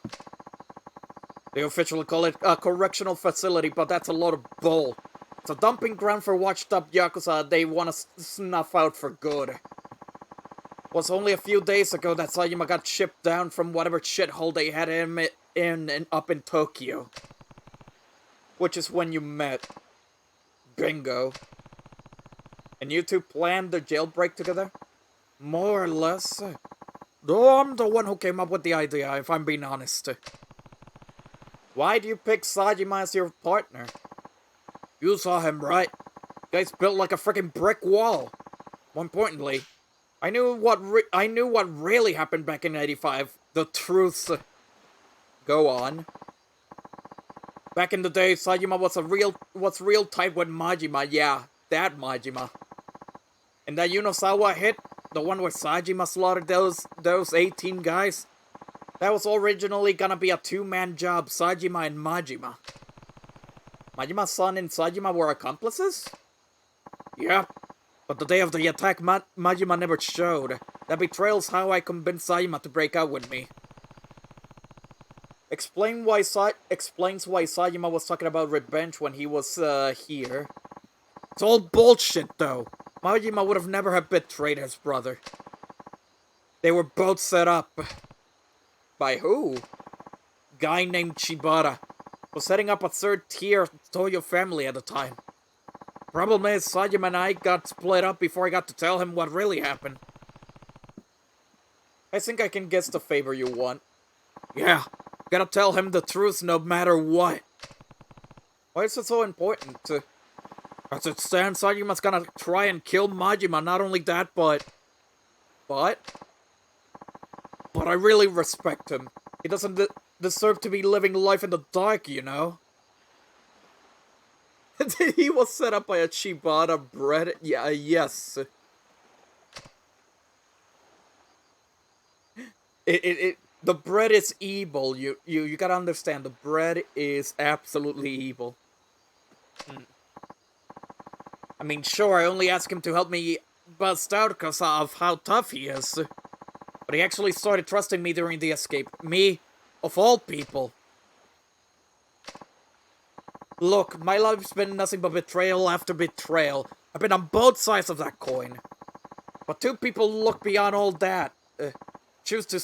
They officially call it a correctional facility, but that's a lot of bull. It's a dumping ground for washed-up Yakuza they want to snuff out for good. It was only a few days ago that Sayama got shipped down from whatever shithole they had him in up in Tokyo. Which is when you met. Bingo. And you two planned the jailbreak together? More or less. Though I'm the one who came up with the idea, if I'm being honest. Why do you pick Sajima as your partner? You saw him, right? Guy's built like a freaking brick wall. More importantly, I knew what really happened back in '85. The truths. Go on. Back in the day, Sajima was real tight with Majima. Yeah, that Majima. And that Yunosawa hit, the one where Sajima slaughtered those 18 guys, that was originally gonna be a two-man job, Sajima and Majima. Majima's son and Sajima were accomplices? Yeah, but the day of the attack, Majima never showed. That betrayal's how I convinced Sajima to break out with me. Explains why Sajima was talking about revenge when he was here. It's all bullshit, though. Majima would have never have betrayed his brother. They were both set up. By who? Guy named Shibata was setting up a third-tier Toyo family at the time. Problem is, Sajima and I got split up before I got to tell him what really happened. I think I can guess the favor you want. Yeah, gotta tell him the truth no matter what. Why is it so important? As it stands, Sajima's gonna try and kill Majima. Not only that, but I really respect him. He doesn't deserve to be living life in the dark, you know? He was set up by a Shibata bread. Yeah, yes. The bread is evil. You gotta understand. The bread is absolutely evil. I mean, sure, I only asked him to help me bust out because of how tough he is. But he actually started trusting me during the escape. Me, of all people. Look, my life's been nothing but betrayal after betrayal. I've been on both sides of that coin. But two people look beyond all that. Choose to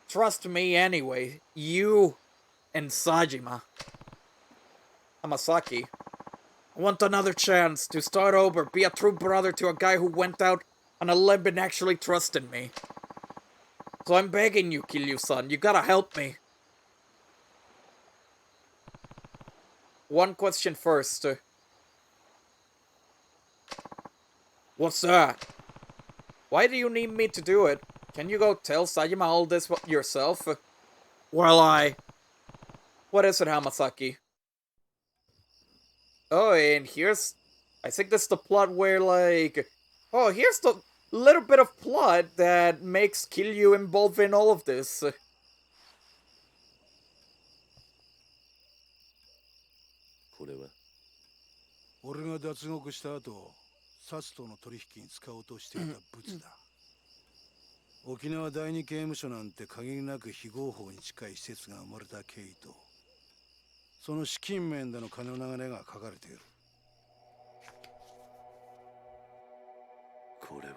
trust me anyway. You and Sajima. Hamasaki. I want another chance to start over, be a true brother to a guy who went out on a limb and actually trusted me. So I'm begging you, Kiryu-san, you gotta help me. One question first. What's that? Why do you need me to do it? Can you go tell Sajima all this yourself? Well, What is it, Hamasaki? Oh, and here's... I think this is the plot where, like... Oh, here's the little bit of plot that makes Kiryu involved in all of this. これは俺が脱獄した後、サツとの取引に使おうとしていた物だ。沖縄第二刑務所なんて限りなく非合法に近い施設が生まれた経緯と、その資金面での金の流れが書かれている。これは。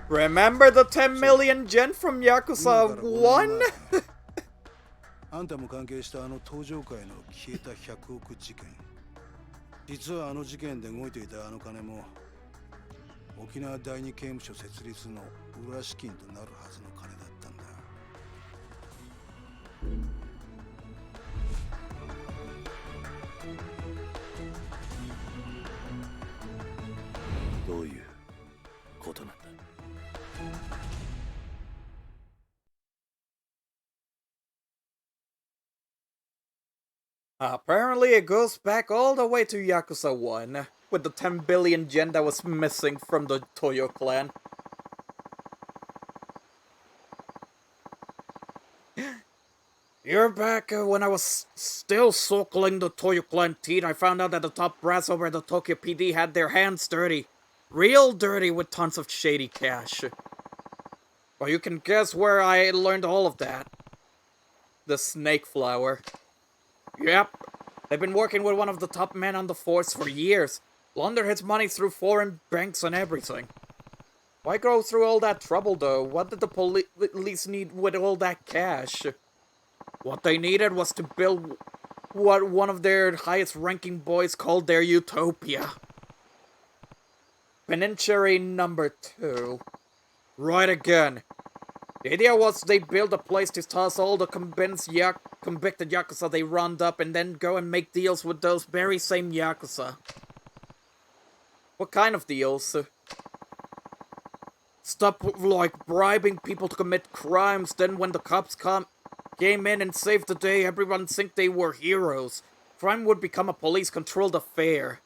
Remember the 10 million yen from Yakuza 1? あんたも関係したあの登場界の消えた100億事件。実はあの事件で動いていたあの金も沖縄第二刑務所設立の裏資金となるはずの金だったんだ。どういうことなんだ。Apparently it goes back all the way to Yakuza 1, with the 10 billion yen that was missing from the Toyo clan. You're back when I was still circling the Toyo canteen. I found out that the top brass over at the Tokyo PD had their hands dirty. Real dirty with tons of shady cash. Well, you can guess where I learned all of that. The snake flower. Yep. They've been working with one of the top men on the force for years. Launder his money through foreign banks and everything. Why go through all that trouble, though? What did the police need with all that cash? What they needed was to build what one of their highest-ranking boys called their utopia. Penitentiary number 2. Right again. The idea was they build a place to toss all the convicted Yakuza they round up and then go and make deals with those very same Yakuza. What kind of deals? Stop, like, bribing people to commit crimes, then when the cops came in and saved the day, everyone think they were heroes. Crime would become a police-controlled affair.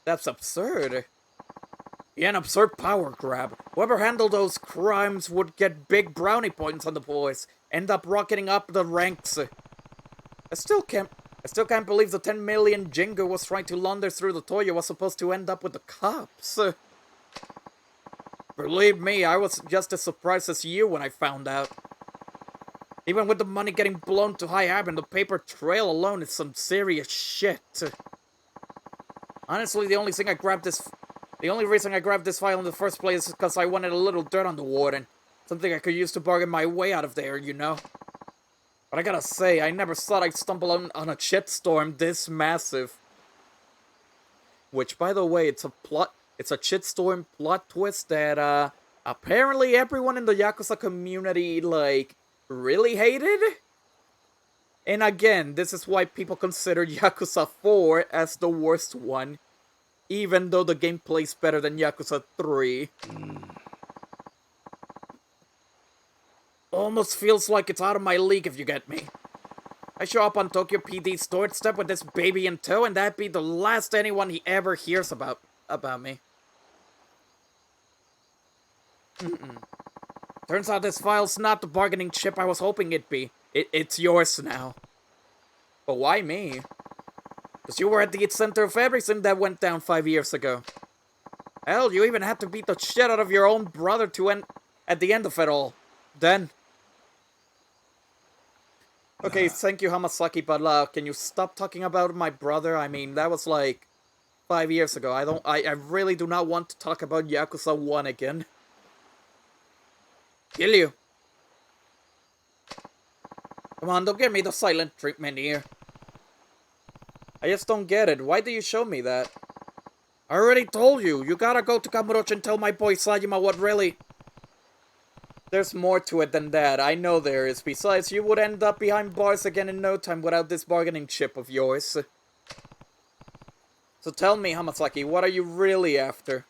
That's absurd. Yeah, an absurd power grab. Whoever handled those crimes would get big brownie points on the boys, end up rocketing up the ranks. I still can't believe the 10 million Jingo was trying to launder through the Toyo was supposed to end up with the cops. Believe me, I was just as surprised as you when I found out. Even with the money getting blown to high heaven, the paper trail alone is some serious shit. Honestly, the only reason I grabbed this file in the first place is because I wanted a little dirt on the warden. Something I could use to bargain my way out of there, you know? But I gotta say, I never thought I'd stumble on a shitstorm this massive. Which, by the way, it's a shitstorm plot twist that, apparently everyone in the Yakuza community, like, really hated? And again, this is why people consider Yakuza 4 as the worst one, even though the gameplay's better than Yakuza 3. Almost feels like it's out of my league, if you get me. I show up on Tokyo PD's doorstep with this baby in tow, and that'd be the last anyone he ever hears about me. Turns out this file's not the bargaining chip I was hoping it'd be. It's yours now. But why me? Because you were at the center of everything that went down 5 years ago. Hell, you even had to beat the shit out of your own brother to end at the end of it all. Then. Okay, thank you, Hamasaki, but can you stop talking about my brother? I mean, that was like 5 years ago. I really do not want to talk about Yakuza 1 again. Kill you. Come on, don't give me the silent treatment here. I just don't get it. Why do you show me that? I already told you. You gotta go to Kamurocho and tell my boy Sajima what really... There's more to it than that. I know there is. Besides, you would end up behind bars again in no time without this bargaining chip of yours. So tell me, Hamasaki, what are you really after?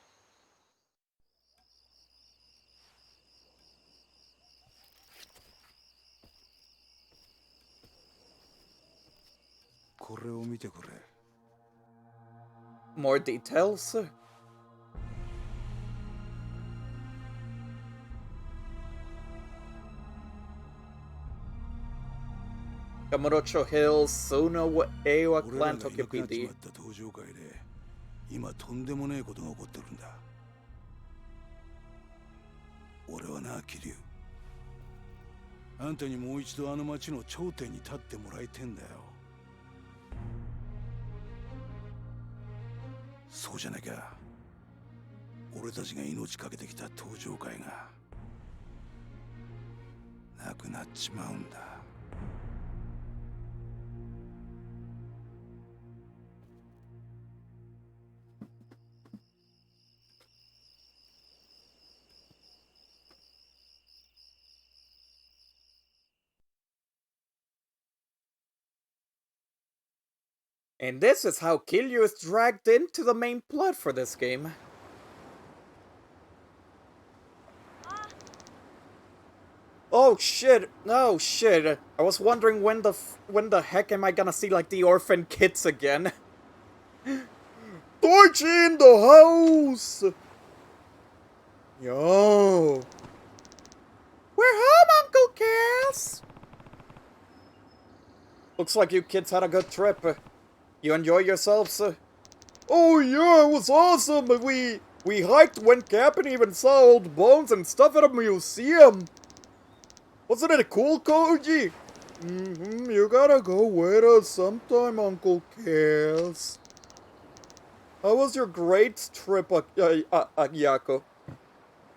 More details? Kamurocho Hills, Suno Ewa Clan Tokyo PD. 今とんでもねえことが起こってるんだ。俺はな、桐生。あんたにもう一度あの町の頂点に立ってもらいてんだよ。そうじゃなきゃ、俺たちが命かけてきた登場会がなくなっちまうんだ。And this is how Kiryu is dragged into the main plot for this game. Oh shit! Oh shit! I was wondering when the heck am I gonna see like the orphan kids again? Daichi in the house! Yo! We're home, Uncle Cass! Looks like you kids had a good trip. You enjoy yourselves? Oh yeah, it was awesome! We hiked, went camping, even saw old bones and stuff at a museum! Wasn't it cool, Koji? You gotta go with us sometime, Uncle Cass. How was your great trip, Yako?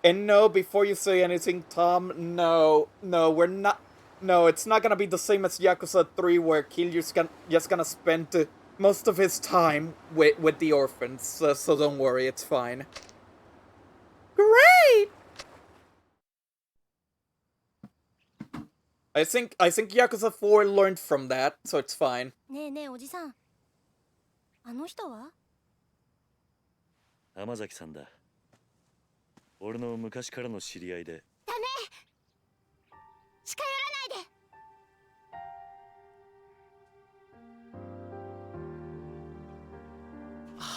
And no, before you say anything, Tom, no, we're not. No, it's not gonna be the same as Yakuza 3, where Kiryu's just gonna spend most of his time with the orphans, so don't worry, it's fine. Great! I think Yakuza 4 learned from that, so it's fine. ねえねえおじさん、あの人は？天崎さんだ。俺の昔からの知り合いで。ダメ！近寄らないで！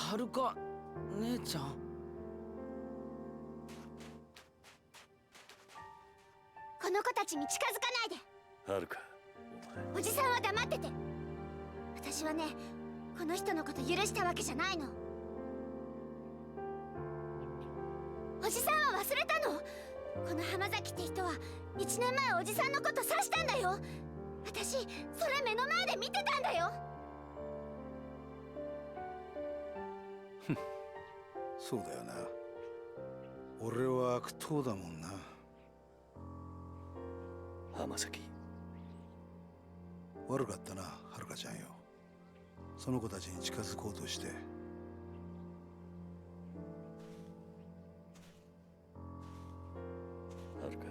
はるか姉ちゃん。この子たちに近づかないで。はるか、おじさんは黙ってて。私はね、この人のこと許したわけじゃないの。おじさんは忘れたの？この浜崎って人は1年前おじさんのこと刺したんだよ。私それ目の前で見てたんだよ。そうだよな。俺は悪党だもんな。浜崎。悪かったな、はるかちゃんよ。その子たちに近づこうとして。はるか、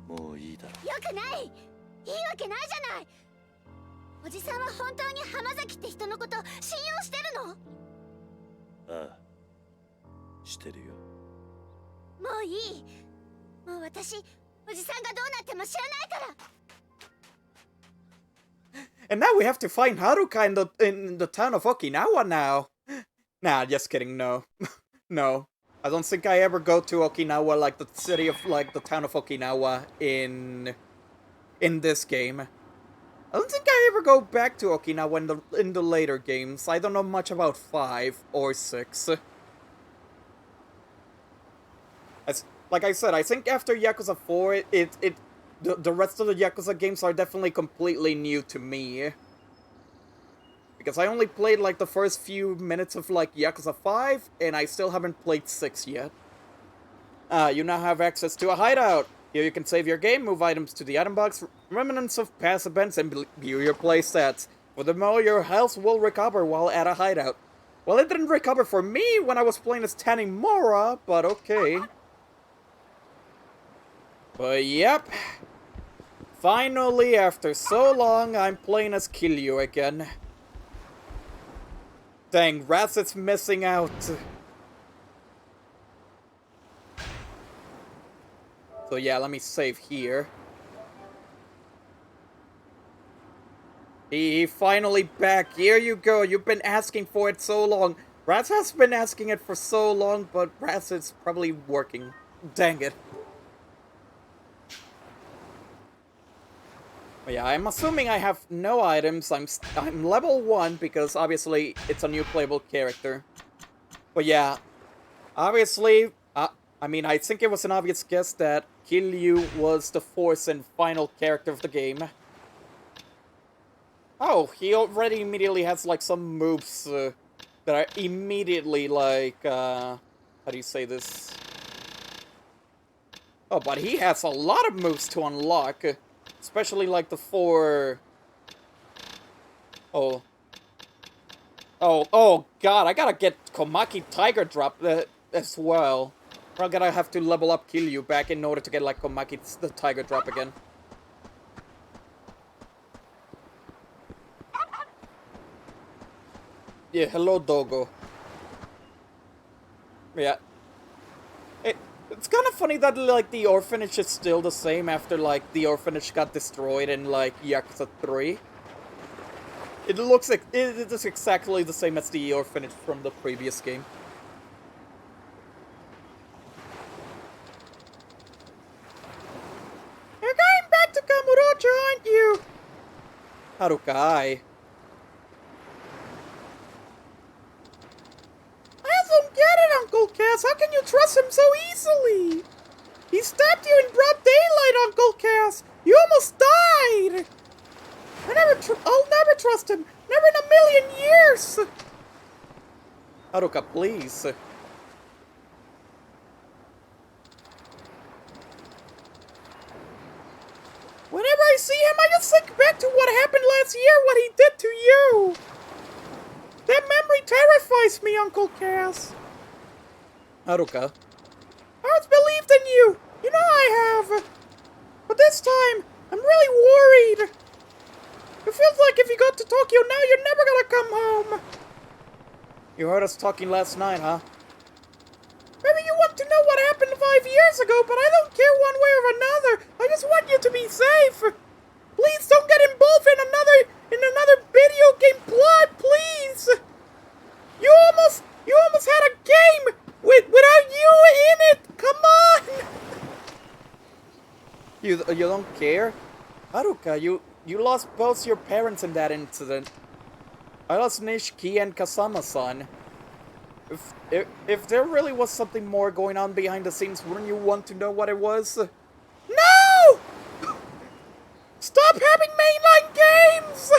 もういいだろ。よくない！いいわけないじゃない！おじさんは本当に浜崎って人のこと信用してるの？ああ、してるよ。もういい。もう私、おじさんがどうなっても知らないから。And now we have to find Haruka in the town of Okinawa now. Nah, just kidding, no. No. I don't think I ever go to Okinawa, like the city of, like, the town of Okinawa in this game. I don't think I ever go back to Okinawa in the later games. I don't know much about 5 or 6. Like I said, I think after Yakuza 4, the rest of the Yakuza games are definitely completely new to me. Because I only played like the first few minutes of like Yakuza 5, and I still haven't played 6 yet. You now have access to a hideout. Here you can save your game, move items to the item box, remnants of past events, and view your playstats. Furthermore, your health will recover while at a hideout. Well, it didn't recover for me when I was playing as Tanimura, but okay. But yep. Finally, after so long, I'm playing as Kiryu again. Dang, Ratset's missing out. So yeah, let me save here. He finally back. Here you go. You've been asking for it so long. Rats has been asking it for so long, but Ratset's probably working. Dang it. But yeah, I'm assuming I have no items. I'm level 1 because obviously it's a new playable character. But yeah, obviously, I mean, I think it was an obvious guess that Kiryu was the fourth and final character of the game. Oh, he already immediately has like some moves that are immediately like, how do you say this? Oh, but he has a lot of moves to unlock. Especially like the 4... Oh, god, I gotta get Komaki Tiger Drop as well. I'm gonna have to level up Kiryu back in order to get like Komaki the Tiger Drop again. Yeah, hello Dogo. Yeah. It's kind of funny that, like, the orphanage is still the same after, like, the orphanage got destroyed in, like, Yakuza 3. It looks like it is exactly the same as the orphanage from the previous game. You're going back to Kamurocho, aren't you? Haruka, I don't get it, Uncle Cass. How can you trust him so easily? He stabbed you in broad daylight, Uncle Cass. You almost died. I'll never trust him. Never in a million years. Haruka, please. Whenever I see him, I just think back to what happened last year, what he did to you. That memory terrifies me, Uncle Cass. Haruka. I always believed in you. You know I have. But this time, I'm really worried. It feels like if you go to Tokyo now, you're never gonna come home. You heard us talking last night, huh? Maybe you want to know what happened 5 years ago, but I don't care one way or another. I just want you to be safe. Please don't get involved in another video game plot, please. You almost had a game without you in it. Come on. You don't care? Haruka, you lost both your parents in that incident. I lost Nishiki and Kasama-san. If there really was something more going on behind the scenes, wouldn't you want to know what it was? No! Stop having mainline games!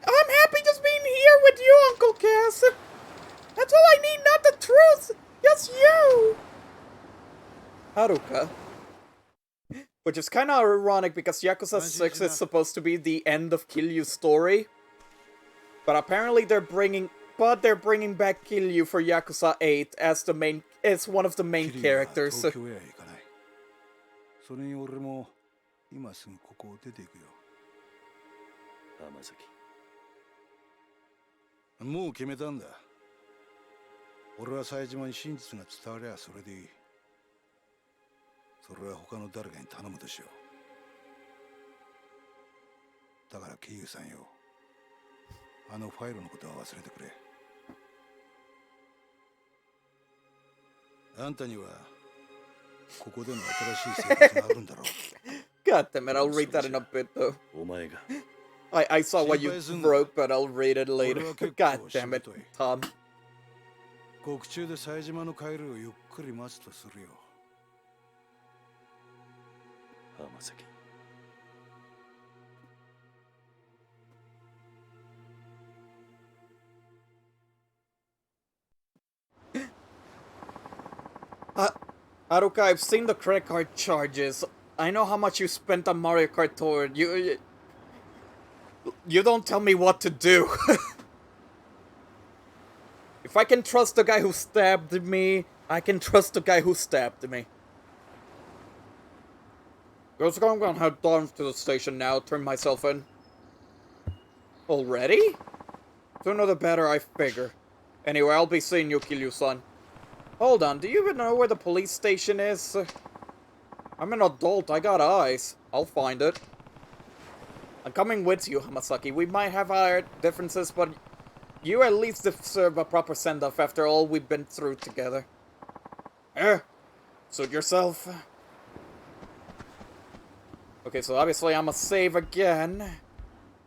I'm happy just being here with you, Uncle Cass. That's all I need, not the truth. Just you. Haruka. Which is kind of ironic because Yakuza 6 is supposed to be the end of Kiryu's story. But apparently they're bringing back Kiryu for Yakuza 8 as one of the main characters. それに俺も今すぐここを出ていくよ。浜崎。もう決めたんだ。俺は冴島に真実が伝わりゃそれでいい。それは他の誰かに頼むとしよう。だから桐生さんよ、あのファイルのことは忘れてくれ。あんたにはここでの新しい生活があるんだろう。God damn it, I'll read that in a bit though. お前が。I saw what you wrote, but I'll read it later. God damn it, Tom. 獄中で冴島の帰るをゆっくり待つとするよ。浜崎。Haruka, I've seen the credit card charges. I know how much you spent on Mario Kart Tour. You don't tell me what to do. If I can trust the guy who stabbed me, I can trust the guy who stabbed me. I'm gonna head down to the station now, turn myself in. Already? Sooner the better, I figure. Anyway, I'll be seeing you, Kiryu-san. Hold on, do you even know where the police station is? I'm an adult, I got eyes. I'll find it. I'm coming with you, Hamasaki. We might have our differences, but you at least deserve a proper send-off after all we've been through together. Suit yourself. Okay, so obviously I'm a save again.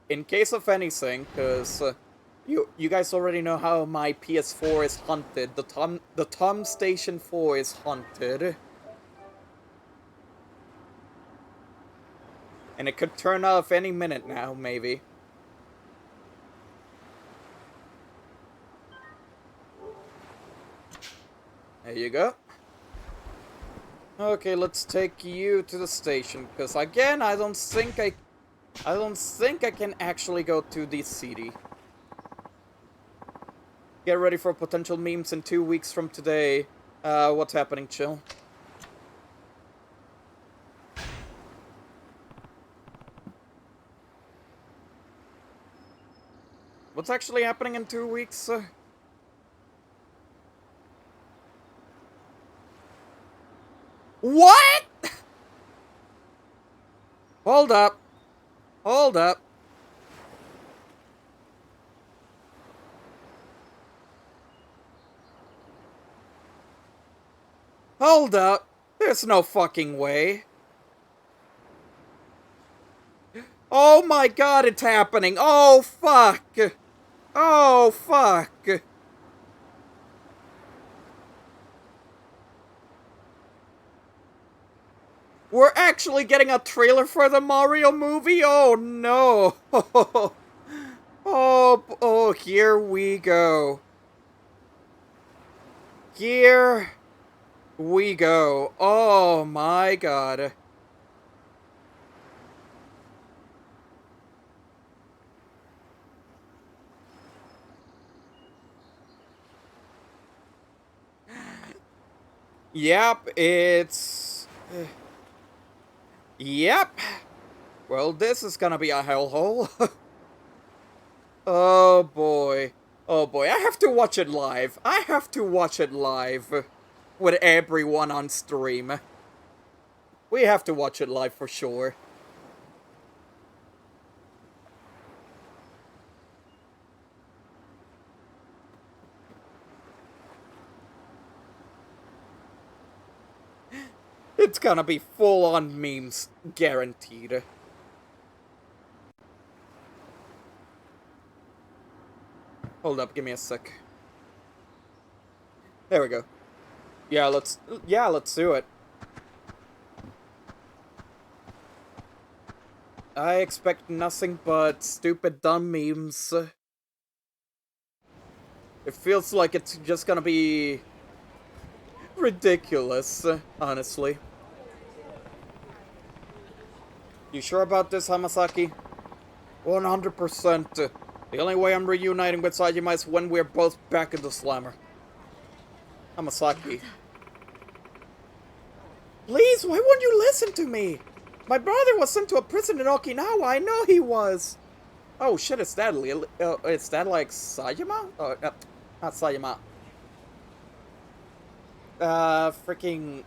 In case of anything, because you guys already know how my PS4 is haunted. The Tom Station 4 is haunted. And it could turn off any minute now, maybe. There you go. Okay, let's take you to the station, because again, I don't think I can actually go to the city. Get ready for potential memes in 2 weeks from today. What's happening, Chill? What's actually happening in 2 weeks? What? Hold up. Hold up. Hold up. There's no fucking way. Oh my god, it's happening. Oh fuck. Oh fuck. We're actually getting a trailer for the Mario movie? Oh no. Oh, here we go. Here we go. Oh my god. Yep, it's... Yep. Well, this is gonna be a hellhole. Oh boy. Oh boy, I have to watch it live. I have to watch it live. With everyone on stream. We have to watch it live for sure. It's gonna be full-on memes, guaranteed. Hold up, give me a sec. There we go. Yeah, let's do it. I expect nothing but stupid, dumb memes. It feels like it's just gonna be ridiculous, honestly. You sure about this, Hamasaki? 100%. The only way I'm reuniting with Sajima is when we're both back in the slammer. Hamasaki. Please, why won't you listen to me? My brother was sent to a prison in Okinawa. I know he was. Oh shit, is that is that like Sajima? Oh, not Sajima. Freaking...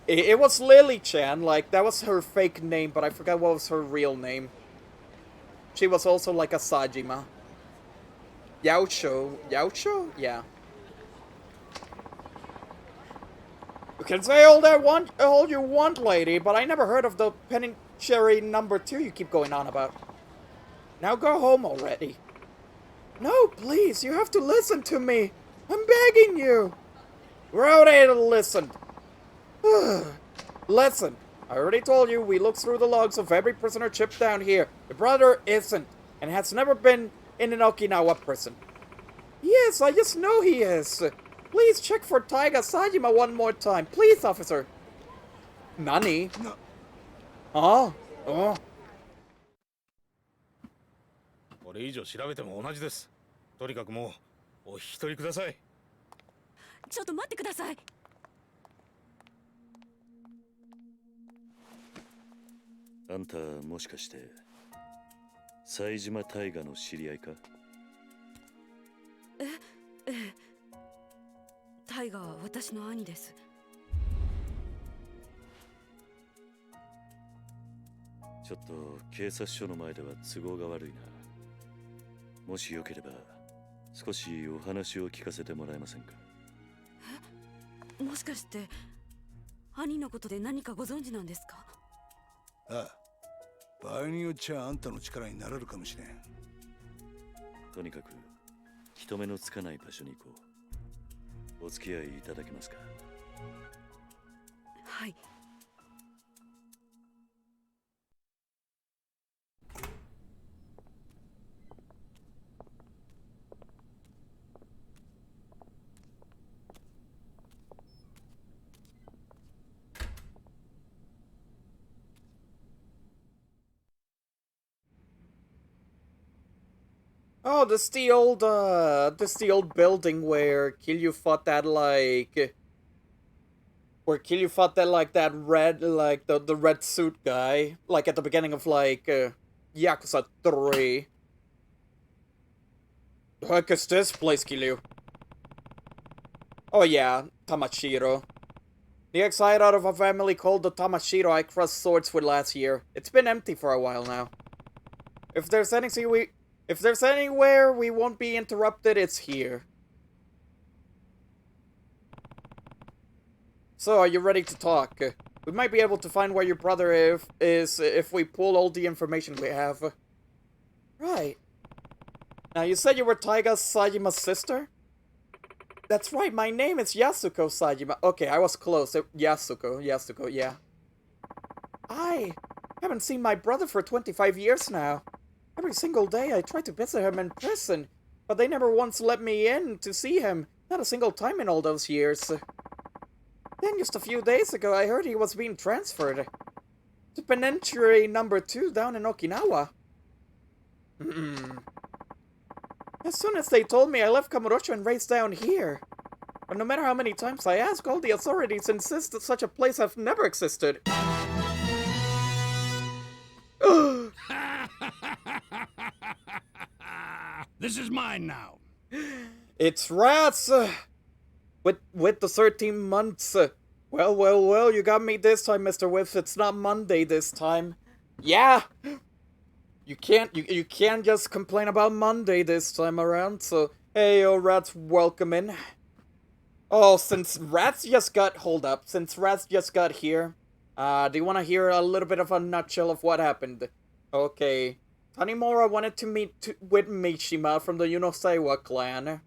It was Lily-chan, like, that was her fake name, but I forgot what was her real name. She was also like a Sajima. Yaocho? Yeah. You can say all you want, lady, but I never heard of the penitentiary number 2 you keep going on about. Now go home already. No, please, you have to listen to me. I'm begging you. We're out here to listen. Listen, I already told you we looked through the logs of every prisoner chipped down here. Your brother isn't, and has never been in an Okinawa prison. Yes, I just know he is. Please check for Taiga Sajima one more time. Please, officer. Nani? Huh? Oh. これ以上調べても同じです。とにかくもうお引き取りください。ちょっと待ってください。あんたもしかして冴島大河の知り合いか？ええ。タイガは私の兄です。ちょっと警察署の前では都合が悪いな。もしよければ少しお話を聞かせてもらえませんか？え？もしかして兄のことで何かご存知なんですか？ああ、場合によっちゃあんたの力になれるかもしれん。とにかく人目のつかない場所に行こう。お付き合いいただけますか？はい。Oh, this is the old building where Kiryu fought that, like... Where Kiryu fought that, like, that red, like, the red suit guy. Like, at the beginning of, like, Yakuza 3. The heck is this place, Kiryu? Oh yeah, Tamashiro. The exile out of a family called the Tamashiro I crossed swords with last year. It's been empty for a while now. If there's anywhere we won't be interrupted, it's here. So, are you ready to talk? We might be able to find where your brother is if we pull all the information we have. Right. Now, you said you were Taiga Sajima's sister? That's right, my name is Yasuko Sajima. Okay, I was close. Yasuko, yeah. I haven't seen my brother for 25 years now. Every single day I try to visit him in prison, but they never once let me in to see him. Not a single time in all those years. Then just a few days ago, I heard he was being transferred to Penitentiary number 2 down in Okinawa. As soon as they told me, I left Kamurocho and raced down here. But no matter how many times I ask, all the authorities insist that such a place has never existed. This is mine now. It's rats! With the 13 months. Well, you got me this time, Mr. Whiff. It's not Monday this time. Yeah! You can't just complain about Monday this time around, so hey, rats, welcome in. Oh, since rats just got here, do you want to hear a little bit of a nutshell of what happened? Okay, Tanimura wanted to meet with Mishima from the Yunosaiwa clan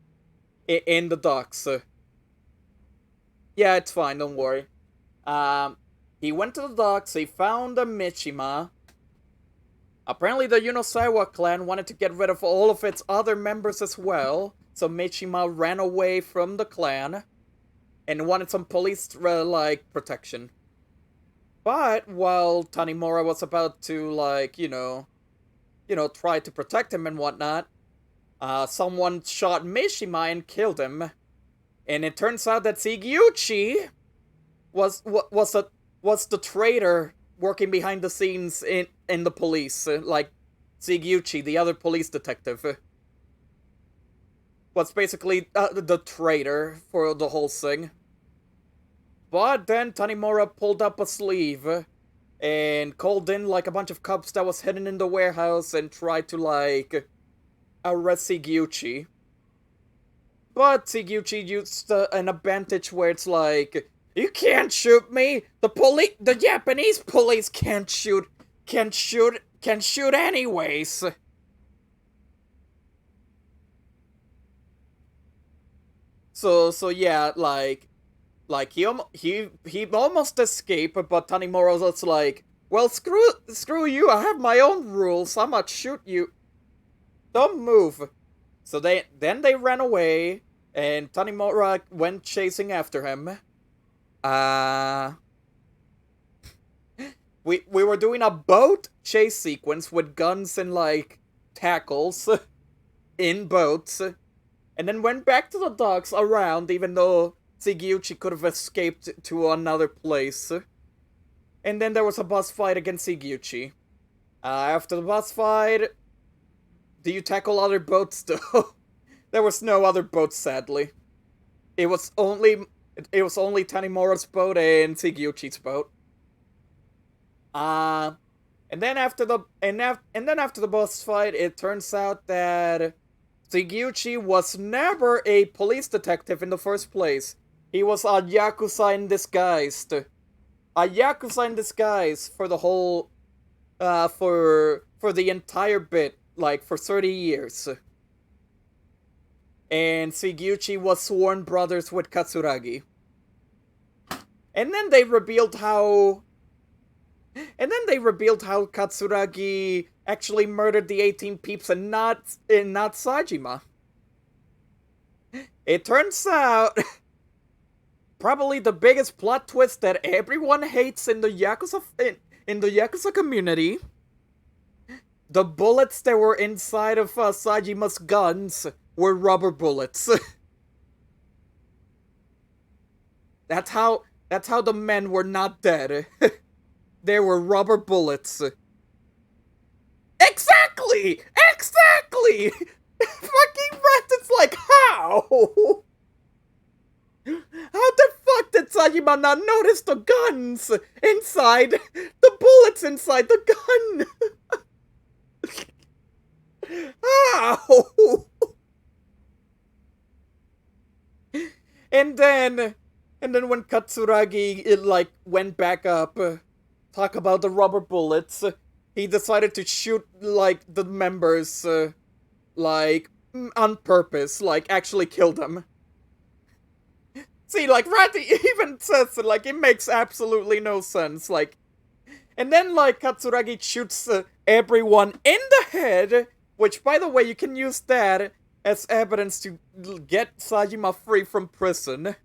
in the docks. Yeah, it's fine, don't worry. He went to the docks, he found a Mishima. Apparently the Yunosaiwa clan wanted to get rid of all of its other members as well, so Mishima ran away from the clan and wanted some police, protection. But while Tanimura was about to, try to protect him and whatnot, someone shot Mishima and killed him. And it turns out that Sugiuchi was the traitor working behind the scenes in the police, like Sugiuchi, the other police detective, was basically the traitor for the whole thing. But then Tanimura pulled up a sleeve and called in like a bunch of cops that was hidden in the warehouse and tried to arrest Sugiuchi. But Sugiuchi used an advantage where it's like, you can't shoot me. The Japanese police can't shoot anyways. So yeah, he almost escaped, but Tanimura was like, well, screw you. I have my own rules. I'm not shoot you. Don't move. So then they ran away, and Tanimura went chasing after him. We were doing a boat chase sequence with guns and tackles in boats, and then went back to the docks around, even though Sugiuchi could have escaped to another place. And then there was a boss fight against Sugiuchi. After the boss fight, do you tackle other boats though? There was no other boats, sadly. It was only Tanimura's boat and Sugiuchi's boat. And then after the boss fight, it turns out that Sugiuchi was never a police detective in the first place. He was a Yakuza in disguise. A Yakuza in disguise for the whole, for the entire bit, for 30 years. And Sugiuchi was sworn brothers with Katsuragi. And then they revealed how Katsuragi actually murdered the 18 peeps and not Sajima. It turns out, probably the biggest plot twist that everyone hates in the Yakuza community, the bullets that were inside of Sajima's guns were rubber bullets. That's how the men were not dead. They were rubber bullets. Exactly! Fucking rat, it's like, how? How the fuck did Sajima not notice the guns inside, the bullets inside the gun? How? And then And then when Katsuragi like went back up, talk about the rubber bullets, he decided to shoot like the members, like on purpose, like actually kill them. See, like Ratty even says it, like it makes absolutely no sense, like. And then like Katsuragi shoots everyone in the head, which by the way you can use that as evidence to get Sajima free from prison.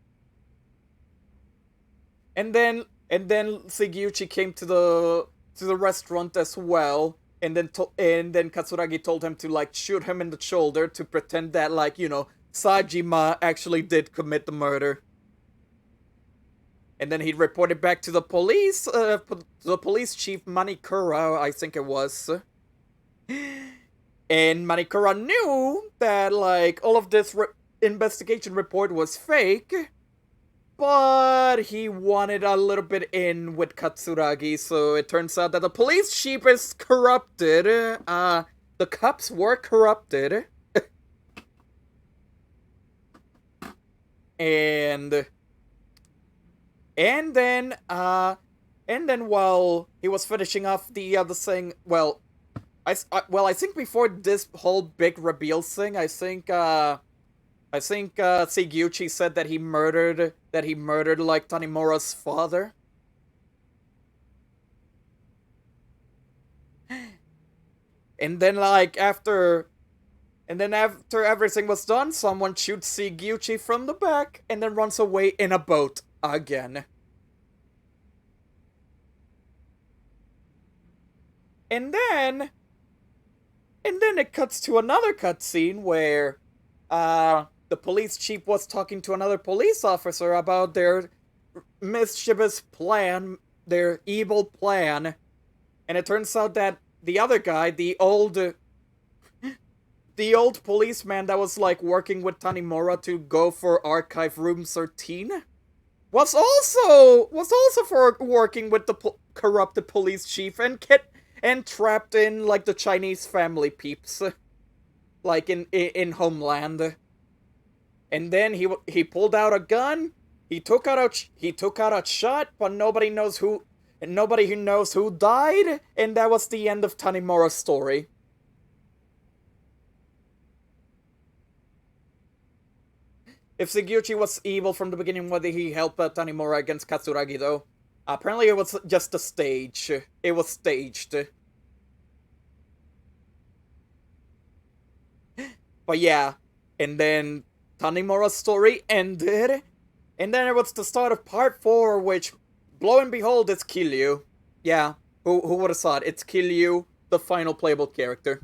And then Sugiuchi came to the restaurant as well, and then Katsuragi told him to like shoot him in the shoulder to pretend that like, you know, Sajima actually did commit the murder. And then he reported back to the police, the police chief Manikura, I think it was. And Manikura knew that like all of this investigation report was fake. But he wanted a little bit in with Katsuragi, so it turns out that the police chief is corrupted. The cops were corrupted. and then while he was finishing off the other thing, I think before this whole big reveal thing, I think Sugiuchi said that he murdered like Tanimura's father. And then after everything was done, someone shoots Sugiuchi from the back and then runs away in a boat again. And then it cuts to another cutscene where the police chief was talking to another police officer about their mischievous plan, their evil plan. And it turns out that the other guy, the old policeman that was like working with Tanimura to go for Archive Room 13, was also for working with the corrupted police chief and trapped in like the Chinese family peeps, like in Homeland. And then he pulled out a gun. He took out a shot, but nobody knows who died, and that was the end of Tanimura's story. If Sugiuchi was evil from the beginning, why did he help Tanimura against Katsuragi, though? Apparently it was just a stage. It was staged. But yeah, and then Tanimura's story ended, and then it was the start of part 4, which, lo and behold, it's Kiryu. Yeah, who would have thought? It's Kiryu, the final playable character.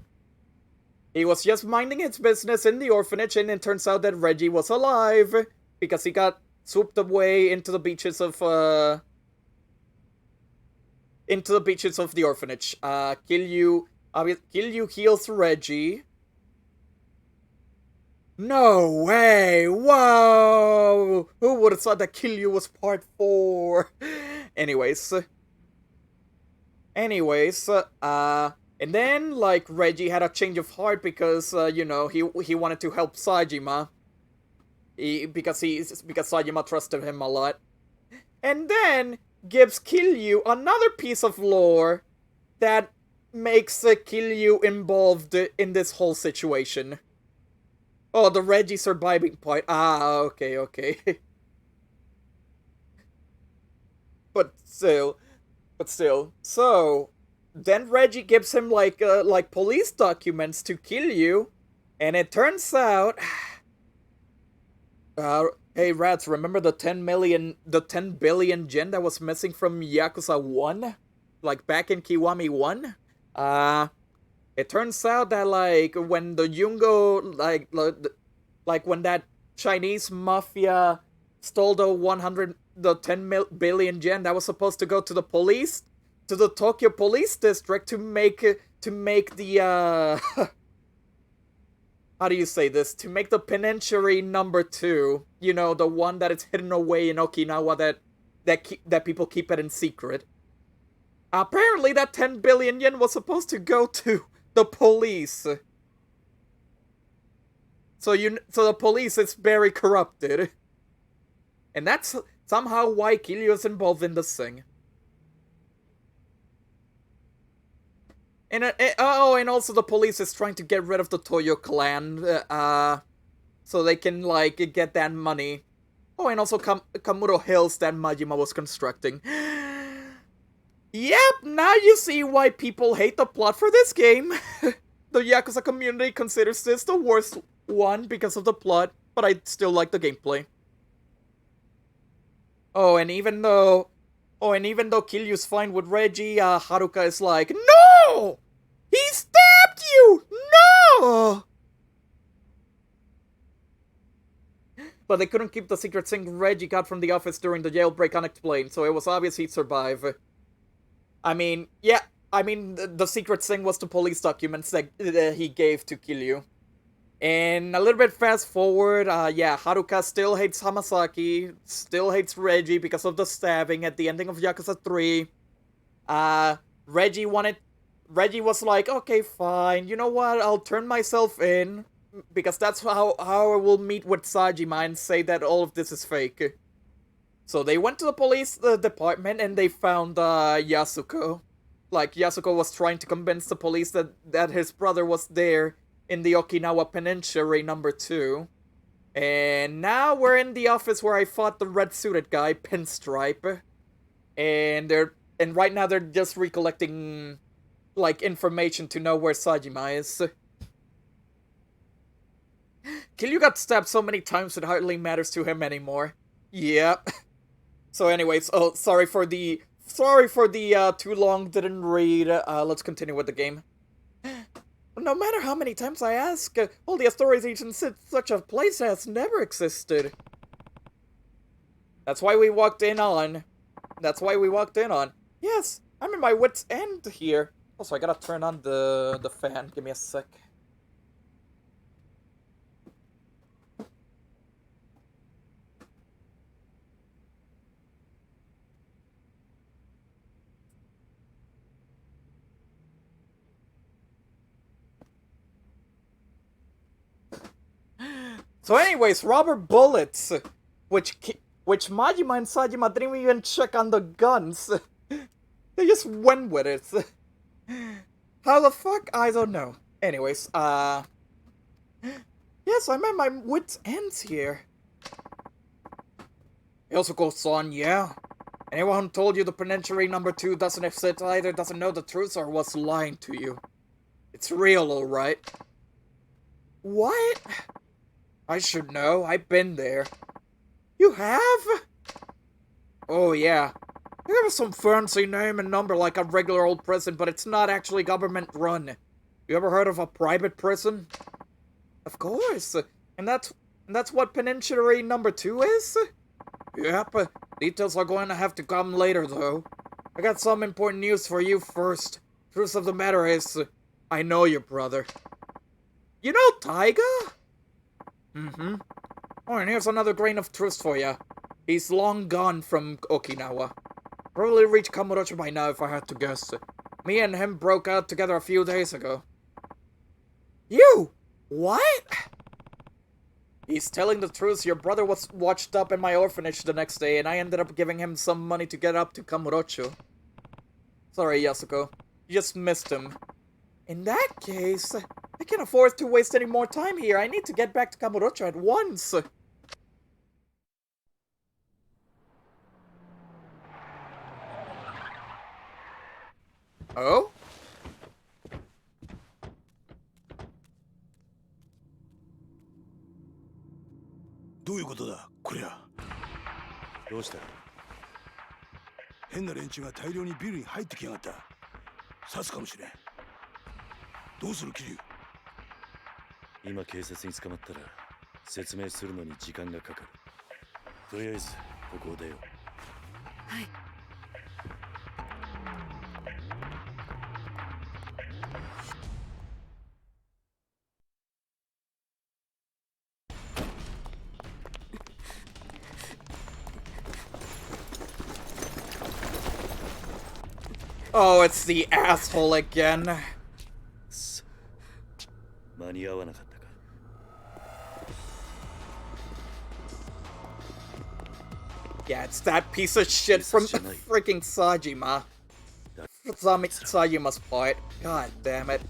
He was just minding his business in the orphanage, and it turns out that Reggie was alive, because he got swooped away into the beaches of the orphanage. Kiryu heals Reggie. No way! Whoa! Who would have thought that Kiryu was part 4? Anyways, and then like Reggie had a change of heart because you know, he wanted to help Sajima. Because Sajima trusted him a lot. And then gives Kiryu another piece of lore that makes Kiryu involved in this whole situation. Oh, the Reggie surviving part. Ah, okay. But still. So, then Reggie gives him like police documents to Kiryu, and it turns out, hey rats, remember the 10 billion yen that was missing from Yakuza 1? Like back in Kiwami 1? It turns out that like when the Yungo like when that Chinese mafia stole the 10 billion yen that was supposed to go to the police, to the Tokyo police district to make the how do you say this? To make the penitentiary number 2, you know, the one that is hidden away in Okinawa that people keep it in secret. Apparently that 10 billion yen was supposed to go to the police. So the police is very corrupted. And that's somehow why Kiryu is involved in this thing. And and also the police is trying to get rid of the Toyo clan, so they can like get that money. Oh, and also Kamuro Hills that Majima was constructing. Yep, now you see why people hate the plot for this game. The Yakuza community considers this the worst one because of the plot, but I still like the gameplay. Oh, and even though Kiryu's fine with Reggie, Haruka is like, no! He stabbed you! No! But they couldn't keep the secret thing Reggie got from the office during the jailbreak unexplained, so it was obvious he'd survive. I mean, the secret thing was the police documents that he gave to Kiryu. And a little bit fast forward, Haruka still hates Hamasaki, still hates Reggie because of the stabbing at the ending of Yakuza 3. Reggie was like, okay, fine, you know what, I'll turn myself in, because that's how I will meet with Sajima and say that all of this is fake. So they went to the police department and they found Yasuko. Like, Yasuko was trying to convince the police that his brother was there in the Okinawa Peninsula number 2. And now we're in the office where I fought the red-suited guy, Pinstripe. And right now they're just recollecting, like, information to know where Sajima is. Kiryu got stabbed so many times it hardly matters to him anymore. Yep. So anyways, sorry for the too long didn't read. Let's continue with the game. No matter how many times I ask, all the authorities agents said such a place has never existed. That's why we walked in on. Yes, I'm in my wit's end here. Also, I gotta turn on the fan. Give me a sec. So anyways, rubber bullets, which Majima and Sajima didn't even check on the guns. They just went with it. How the fuck? I don't know. Anyways, yes, I'm at my wit's ends here. He also goes on, yeah. Anyone who told you the Peninsula number 2 doesn't exist either doesn't know the truth or was lying to you. It's real, alright. What? I should know. I've been there. You have? Oh, yeah. It have some fancy name and number like a regular old prison, but it's not actually government run. You ever heard of a private prison? Of course. And that's what Peninsula number 2 is? Yep. Details are going to have to come later, though. I got some important news for you first. Truth of the matter is, I know your brother. You know Taiga? Mm-hmm. Oh, and here's another grain of truth for ya. He's long gone from Okinawa. Probably reached Kamurocho by now if I had to guess. Me and him broke out together a few days ago. You? What? He's telling the truth. Your brother was watched up in my orphanage the next day, and I ended up giving him some money to get up to Kamurocho. Sorry, Yasuko. You just missed him. In that case, I can't afford to waste any more time here. I need to get back to Kamurocho at once. Oh? どういうことだ、こりゃ。どうした？変な連中が大量にビルに入ってきやがった。刺すかもしれん。どうする、キリュウ。今警察に捕まったら説明するのに時間がかかる。とりあえずここを出よう。はい。Oh, it's the asshole again. 間に合わなかったか。Yeah, it's that piece of shit from freaking Sajima. Sajima's part. God damn it.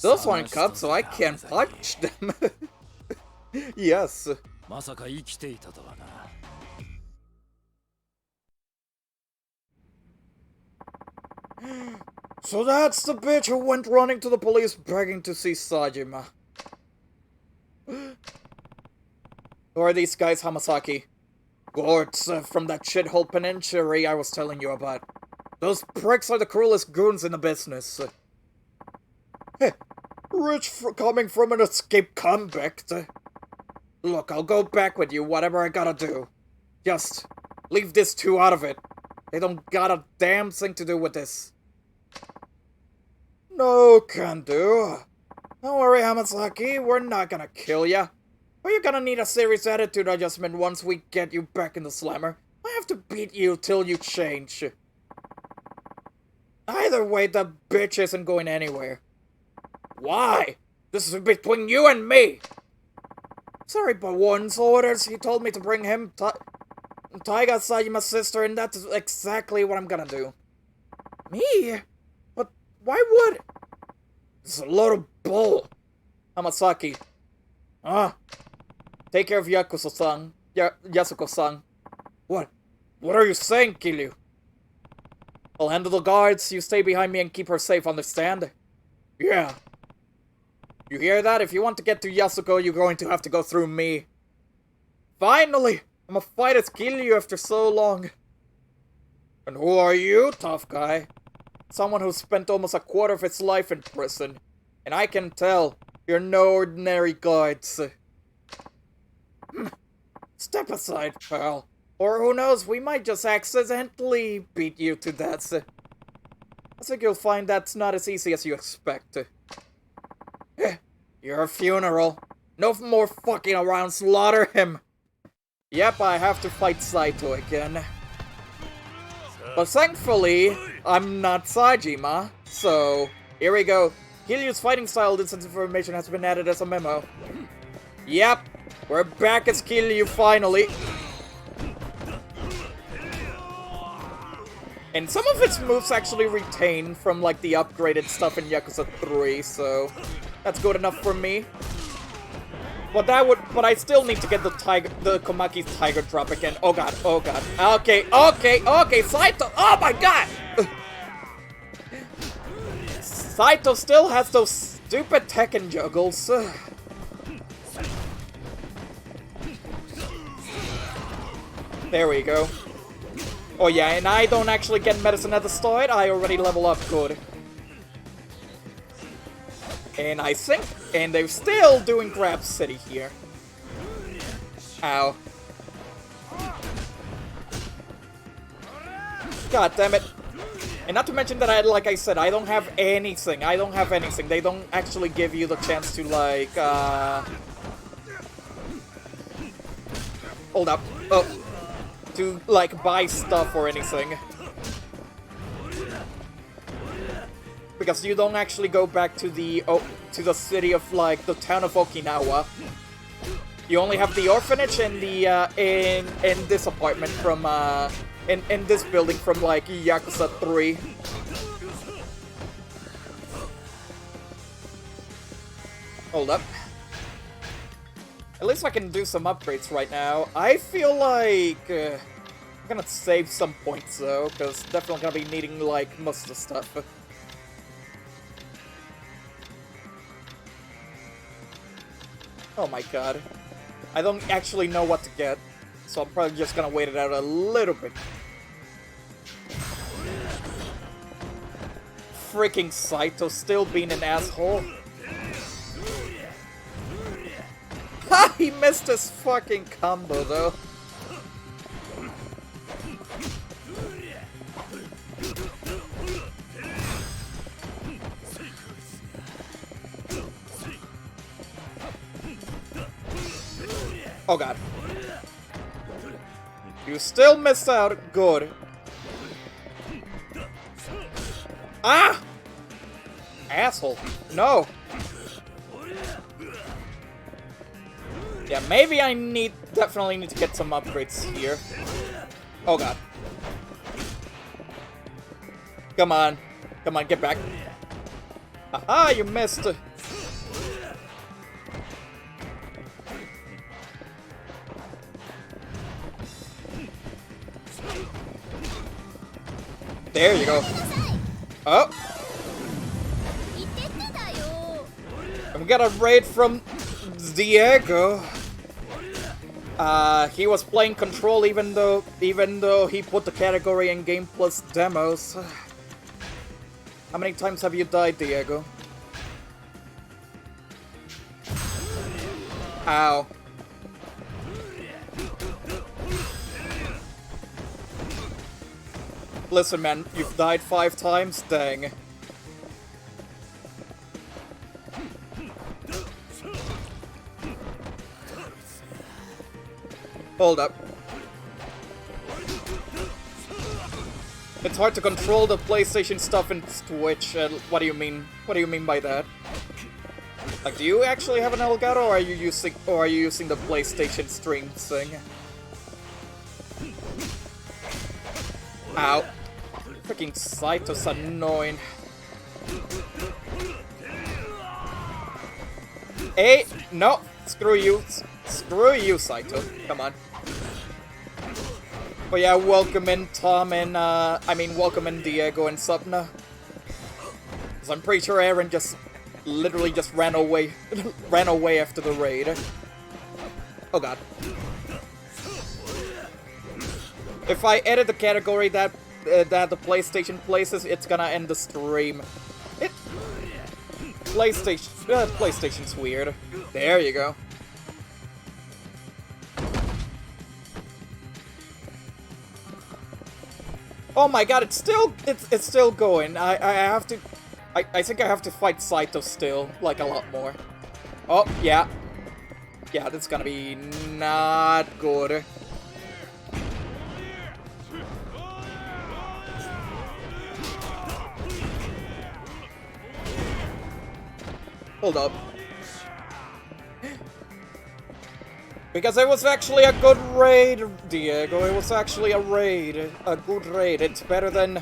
Those aren't cups, so I can't punch them. Yes. まさか生きていたとはな。So that's the bitch who went running to the police begging to see Sajima. Who are these guys, Hamasaki? Guards from that shithole penitentiary I was telling you about. Those pricks are the cruelest goons in the business. Hey, rich coming from an escape convict. Look, I'll go back with you, whatever I gotta do. Just leave these two out of it. They don't got a damn thing to do with this. No can do. Don't worry, Hamasaki, we're not gonna kill ya. But you're gonna need a serious attitude adjustment once we get you back in the slammer. I have to beat you till you change. Either way, the bitch isn't going anywhere. Why? This is between you and me. Sorry, but Warden's orders, he told me to bring him Taiga Sajima's sister, and that's exactly what I'm gonna do. Me? But why would... It's a load of bull. Hamasaki. Take care of Yakuza-san. Yasuko-san. What? What are you saying, Kiryu? I'll handle the guards, you stay behind me and keep her safe, understand? Yeah. You hear that? If you want to get to Yasuko, you're going to have to go through me. Finally! I'm a fight as Kiryu after so long. And who are you, tough guy? Someone who spent almost a quarter of his life in prison. And I can tell, you're no ordinary guards. Step aside, pal. Or who knows, we might just accidentally beat you to death. I think you'll find that's not as easy as you expect. Your funeral. No more fucking around, slaughter him. Yep, I have to fight Saito again. But thankfully, I'm not Sajima, so here we go. Kiryu's fighting style disinformation has been added as a memo. Yep, we're back as Kiryu finally. And some of its moves actually retain from like the upgraded stuff in Yakuza 3, so that's good enough for me. But I still need to get the Komaki's Tiger Drop again. Oh god, oh god. Okay, Saito, oh my god! Saito still has those stupid Tekken juggles. There we go. Oh yeah, and I don't actually get medicine at the start, I already level up good. And I think, and they're still doing Grab City here. Ow. God damn it. And not to mention that like I said, I don't have anything. They don't actually give you the chance to like, hold up. Oh. To like buy stuff or anything. Because you don't actually go back to the city of like the town of Okinawa. You only have the orphanage and the in this apartment from in this building from like Yakuza 3. Hold up. At least I can do some upgrades right now. I feel like I'm gonna save some points though, because definitely gonna be needing like most of the stuff. Oh my god. I don't actually know what to get, so I'm probably just gonna wait it out a little bit. Freaking Saito still being an asshole. Ha! He missed his fucking combo though. Oh god. You still missed out. Good. Ah! Asshole. No. Yeah, maybe I definitely need to get some upgrades here. Oh god. Come on. Come on, get back. Aha, you missed. There you go. Oh. We got a raid from Diego. He was playing Control even though he put the category in Game Plus demos. How many times have you died, Diego? Ow. Listen, man, you've died 5 times? Dang. Hold up. It's hard to control the PlayStation stuff in Twitch. What do you mean? What do you mean by that? Like, do you actually have an Elgato, or are you using the PlayStation stream thing? Ow. Freaking Saito's annoying. Hey, no, screw you. Screw you, Saito. Come on. But yeah, welcome in Tom and, welcome in Diego and Subna. Cause I'm pretty sure Aaron literally just ran away, ran away after the raid. Oh god. If I edit the category that the PlayStation places, it's gonna end the stream. PlayStation's weird. There you go. Oh my god, it's still going. I think I have to fight Saito still, like a lot more. Oh, yeah. Yeah, that's gonna be not good. Hold up. Because it was actually a good raid, Diego. It was actually a raid. A good raid. It's better than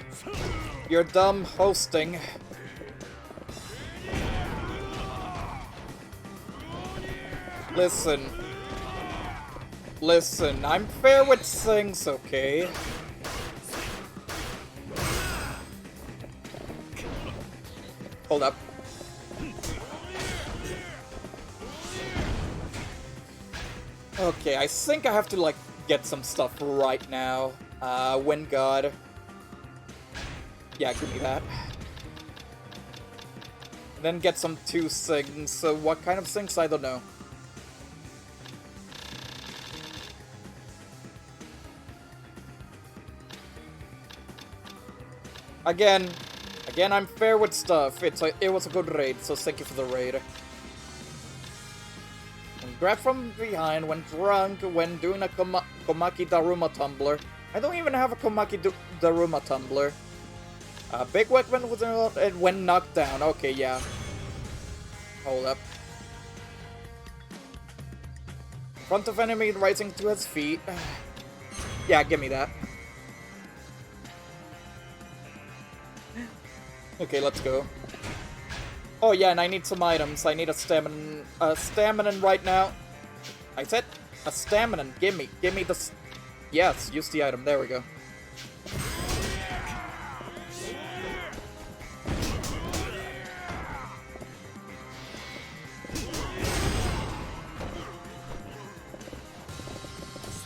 your dumb hosting. Listen. Listen, I'm fair with things, okay? Hold up. Okay, I think I have to, like, get some stuff right now. Wind God. Yeah, give me that. Then get some 2 things. So what kind of things? I don't know. Again, I'm fair with stuff. It was a good raid, so thank you for the raid. Grab from behind when drunk, when doing a Komaki Daruma tumbler. I don't even have a Komaki Daruma tumbler. Big weapon when knocked down. Okay, yeah. Hold up. In front of enemy rising to his feet. Yeah, give me that. Okay, let's go. Oh yeah, and I need some items. I need a stamina right now. I said a stamina. Give me the. Yes, use the item. There we go.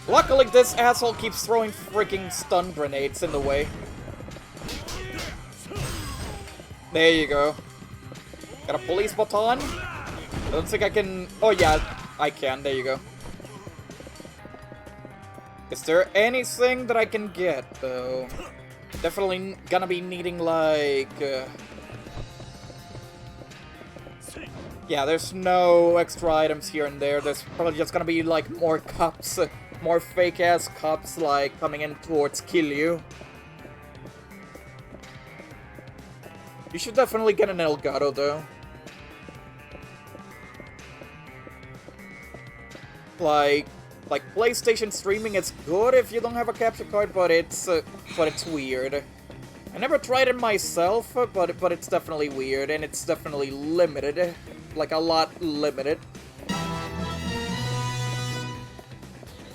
Luckily, this asshole keeps throwing freaking stun grenades in the way. There you go. Got a police baton? I don't think I can... Oh yeah, I can. There you go. Is there anything that I can get, though? Definitely gonna be needing, like... Yeah, there's no extra items here and there. There's probably just gonna be, like, more cups. More fake-ass cups, like, coming in towards kill you. You should definitely get an Elgato, though. Like PlayStation streaming, it's good if you don't have a capture card, but it's weird. I never tried it myself, but it's definitely weird, and it's definitely limited, like a lot limited.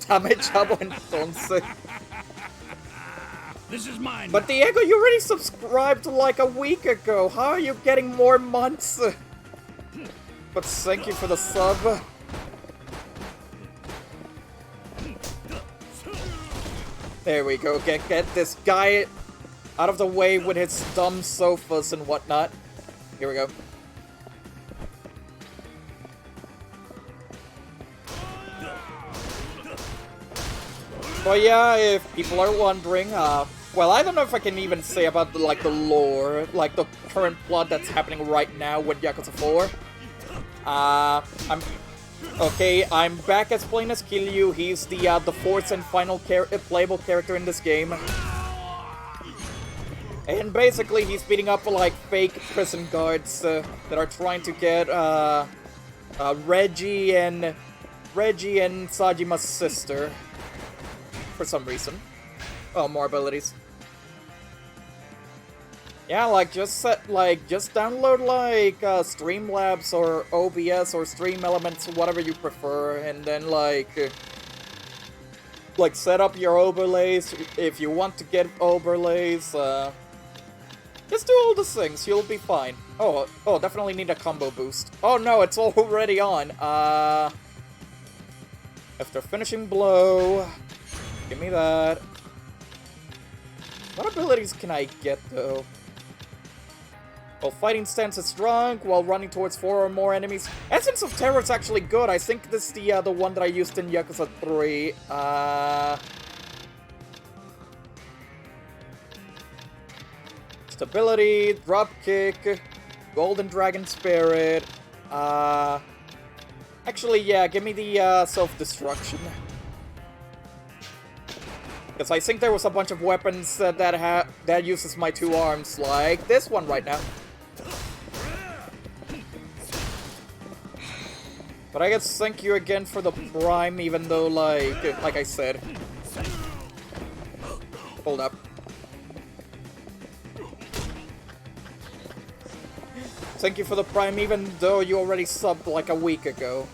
Dame chavo entonces. This is mine. But Diego, you already subscribed like a week ago. How are you getting more months? But thank you for the sub. There we go. Get this guy out of the way with his dumb sofas and whatnot. Here we go. But yeah, if people are wondering, well, I don't know if I can even say about the lore, like the current plot that's happening right now with Yakuza 4. I'm back as plain as Kiryu. He's the fourth and final playable character in this game. And basically, he's beating up like fake prison guards that are trying to get Reggie and Sajima's sister for some reason. Oh, more abilities. Yeah, just download Streamlabs or OBS or Stream Elements, whatever you prefer, and then set up your overlays if you want to get overlays. Just do all the things, you'll be fine. Oh, definitely need a combo boost. Oh no, it's already on. After finishing blow, give me that. What abilities can I get though? Well, fighting stance is strong while running towards 4 or more enemies. Essence of Terror is actually good. I think this is the one that I used in Yakuza 3. Stability, Dropkick, Golden Dragon Spirit. Actually, yeah, give me the Self-Destruction. Because I think there was a bunch of weapons that uses my 2 arms, like this one right now. But I guess thank you again for the Prime, even though, like I said. Hold up. Thank you for the Prime, even though you already subbed like a week ago.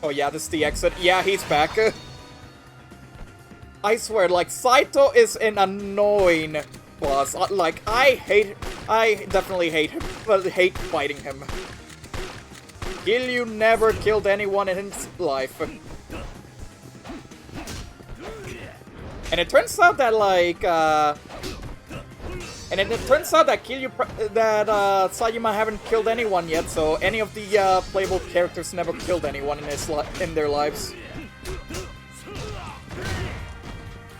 Oh yeah, this is the exit. Yeah, he's back. I swear, Saito is an annoying boss. I definitely hate him, but hate fighting him. Kiryu never killed anyone in his life. And it turns out that, Sajima haven't killed anyone yet, so any of the playable characters never killed anyone in their lives.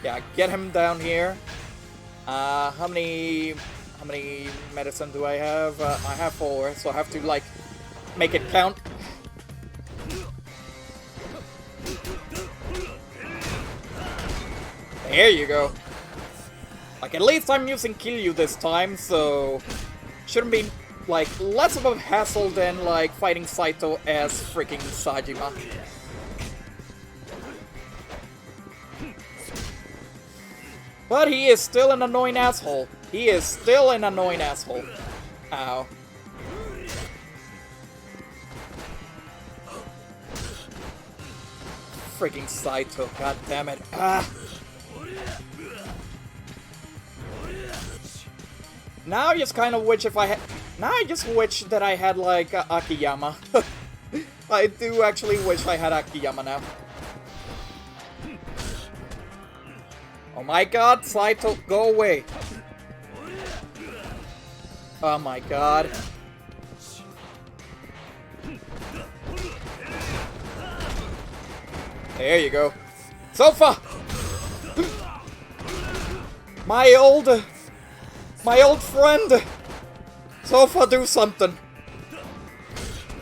Yeah, get him down here. How many medicine do I have? I have 4, so I have to make it count. There you go. At least I'm using Kiryu this time, so shouldn't be less of a hassle than fighting Saito as freaking Sajima. But he is still an annoying asshole. He is still an annoying asshole. Ow. Freaking Saito, god damn it. Ah. Now I just kind of wish now I just wish that I had Akiyama. I do actually wish I had Akiyama now. Oh my god, Saito, go away. Oh my god. There you go. Sofa! My old friend! Sofa, do something.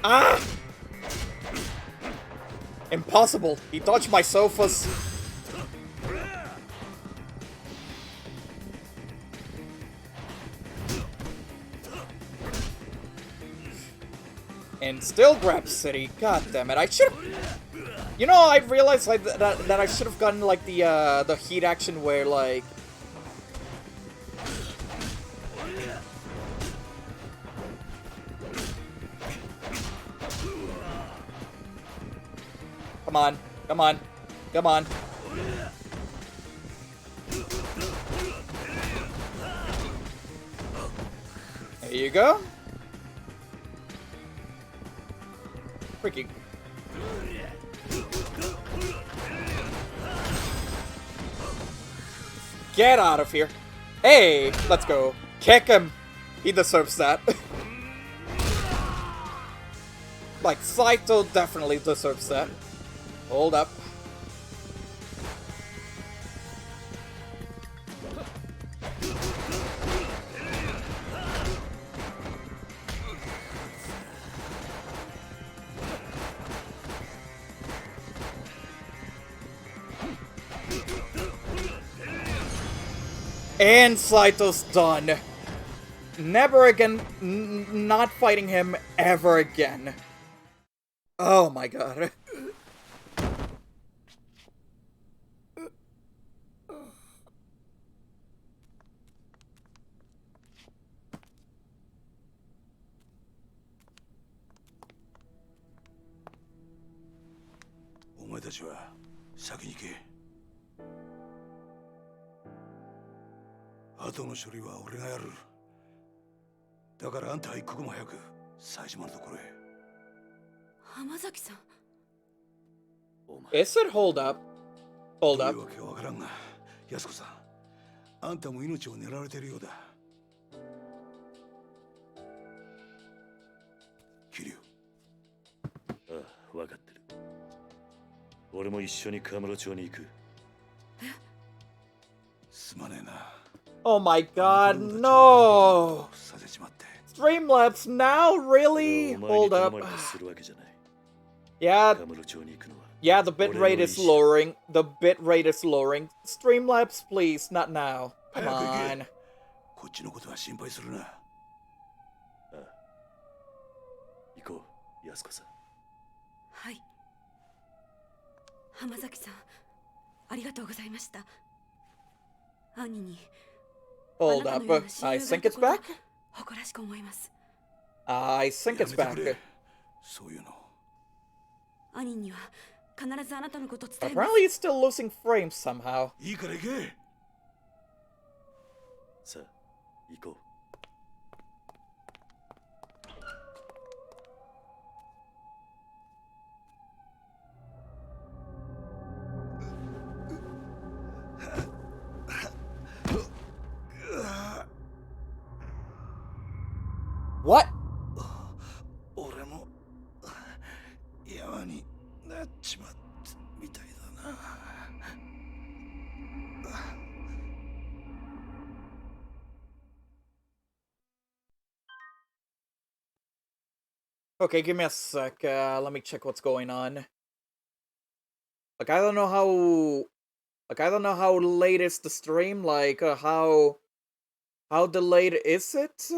Ah! Impossible. He dodged my sofas. And still grab City. God damn it. I should have... You know, I realized like that I should have gotten like the heat action where like... Come on. Come on. Come on. There you go. Freaking. Get out of here. Hey, let's go. Kick him. He deserves that. Like, Saito definitely deserves that. Hold up. And Saito's done. Never again, not fighting him ever again. Oh my god. Is it hold up? Hold up. 安子さん、あんたも命を狙われているようだ。桐生。ああ、分かってる。俺も一緒にカムロ町に行く。すまねえな。Oh my god, no! Streamlabs now? Really? Hold up. Yeah. Yeah, the bitrate is lowering. The bitrate is lowering. Streamlabs, please, not now. Come on. こっちのことは心配するな。ああ。行こう、安子さん。はい。浜崎さん、ありがとうございました。兄に。Hold up, I think it's back? I think it's back. Apparently he's still losing frames somehow. いいから行け。さあ、行こう。What? 俺も山になっちまったみたいだな。Okay, give me a sec. Let me check what's going on. Like, I don't know how... Like, I don't know how late is the stream. Like, how delayed is it?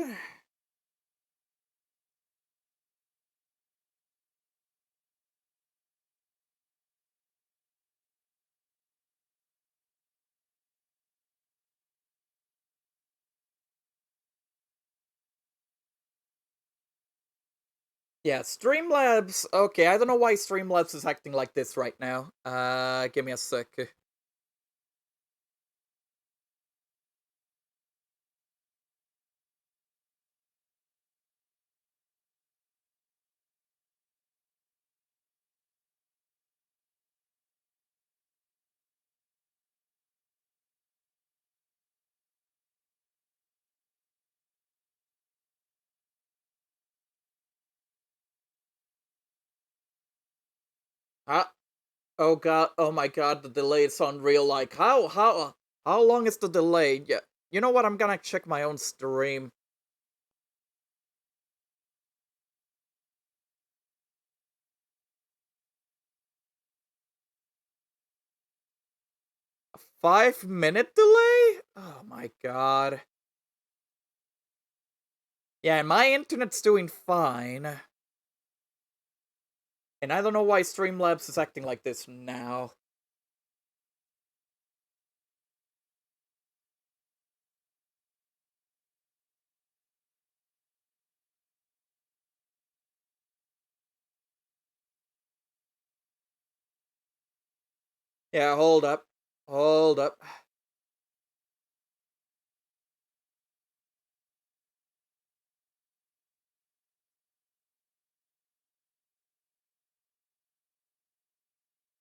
Yeah, Streamlabs. Okay, I don't know why Streamlabs is acting like this right now. Give me a sec. Oh god, oh my god, the delay is unreal. Like, how long is the delay? Yeah, you know what? I'm gonna check my own stream. A 5-minute delay? Oh my god. Yeah, my internet's doing fine. And I don't know why Streamlabs is acting like this now. Yeah, hold up. Hold up.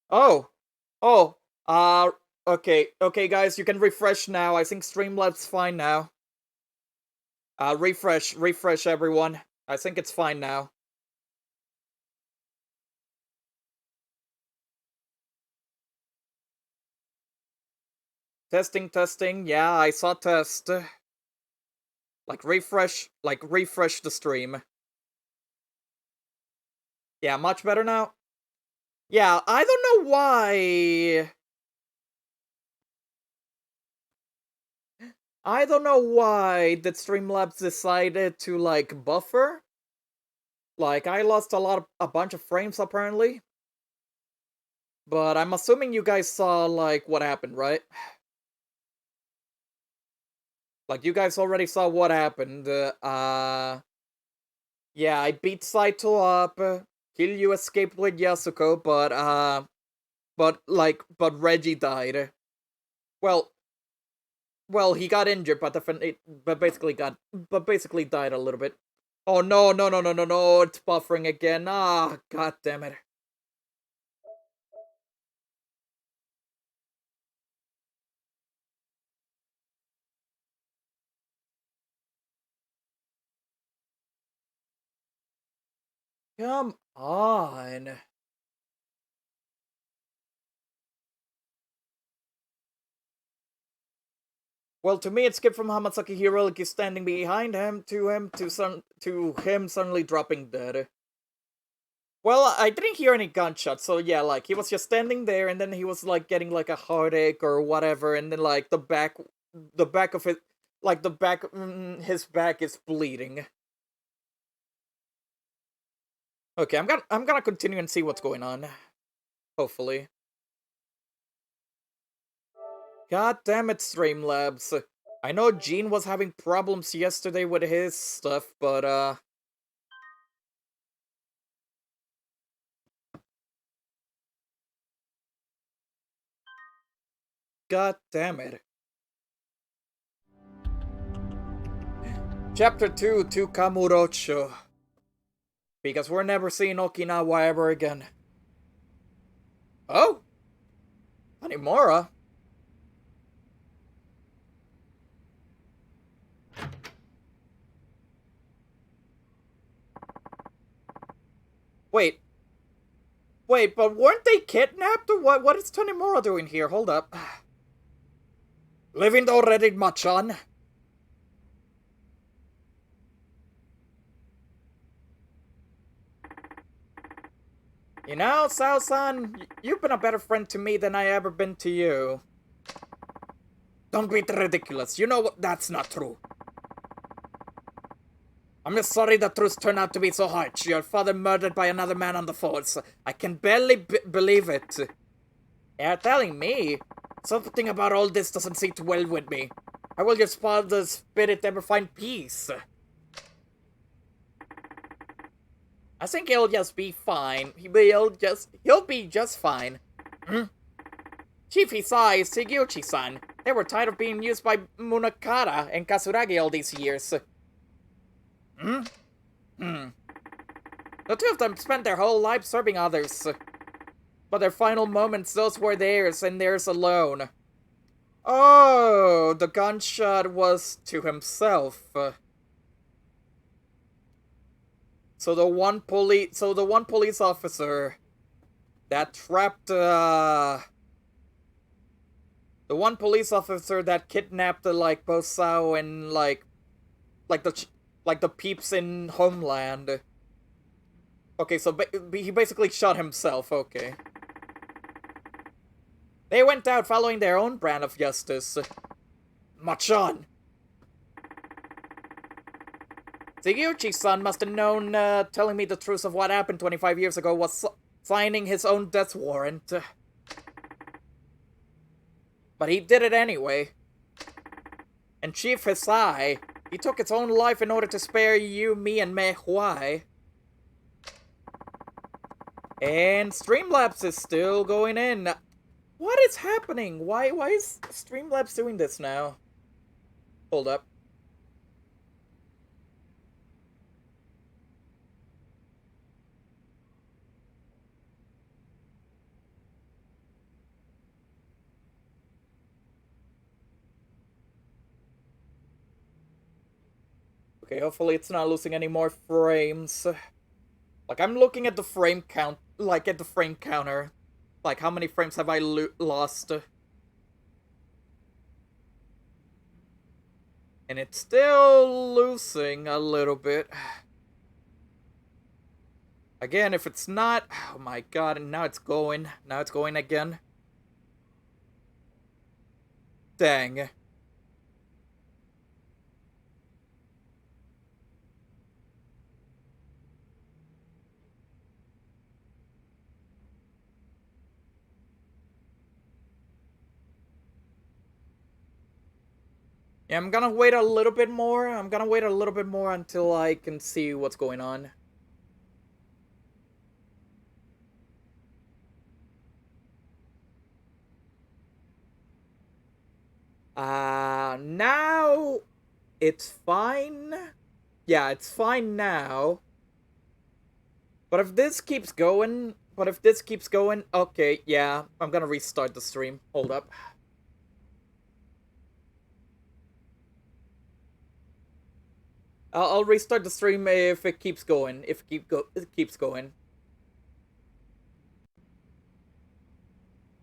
Oh. Oh. Okay. Okay, guys, you can refresh now. I think Streamlabs fine now. Refresh, everyone. I think it's fine now. Testing. Yeah, I saw test. Refresh the stream. Yeah, much better now. Yeah, I don't know why. I don't know why that Streamlabs decided to, buffer. I lost a bunch of frames, apparently. But I'm assuming you guys saw, what happened, right? You guys already saw what happened. Yeah, I beat Saito up. Kiryu escaped with Yasuko, but Reggie died. Well, he got injured, but basically died a little bit. Oh no, it's buffering again. Ah, god damn it. Come on. Well, to me, it skipped from Hamasaki Hiroki standing behind him to him suddenly dropping dead. Well, I didn't hear any gunshots, so yeah, he was just standing there, and then he was getting a heartache or whatever, and then the back of it, his back is bleeding. Okay, I'm gonna continue and see what's going on. Hopefully. God damn it, Streamlabs. I know Gene was having problems yesterday with his stuff, but god damn it. Chapter 2, to Kamurocho. Because we're never seeing Okinawa ever again. Oh? Hanimura? Wait, but weren't they kidnapped? What is Tanimura doing here? Hold up. Living already, Machan. You know, Sao-san, you've been a better friend to me than I ever been to you. Don't be ridiculous. You know what? That's not true. I'm just sorry the truth turned out to be so harsh. Your father murdered by another man on the force. I can barely believe it. You're telling me? Something about all this doesn't sit well with me. I will just father's spirit ever find peace. I think he'll just be fine. He'll be just fine. Chief Hisai is Sugiuchi-san. They were tired of being used by Munakata and Kasuragi all these years. The two of them spent their whole lives serving others. But their final moments, those were theirs, and theirs alone. Oh, the gunshot was to himself. So the one police officer that trapped, the one police officer that kidnapped, both Sao and, the peeps in Homeland. Okay, so he basically shot himself, okay. They went out following their own brand of justice. Machan! Sugiuchi-san must have known telling me the truth of what happened 25 years ago was signing his own death warrant. But he did it anyway. And Chief Hisai, he took his own life in order to spare you, me, and Mei Huai. And Streamlabs is still going in. What is happening? Why is Streamlabs doing this now? Hold up. Okay, hopefully it's not losing any more frames. Like, I'm looking at the frame count, like, at the frame counter. Like, how many frames have I lost? And it's still losing a little bit. Again, if it's not... Oh my god, and now it's going. Now it's going again. Dang. Yeah, I'm gonna wait a little bit more. I'm gonna wait a little bit more until I can see what's going on. Now it's fine. Yeah, it's fine now. But if this keeps going, okay, yeah, I'm gonna restart the stream. Hold up. I'll restart the stream if it keeps going. If it keeps going.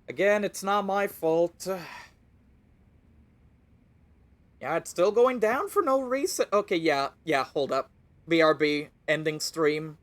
Again, it's not my fault. Yeah, it's still going down for no reason. Okay, yeah, hold up. BRB, ending stream.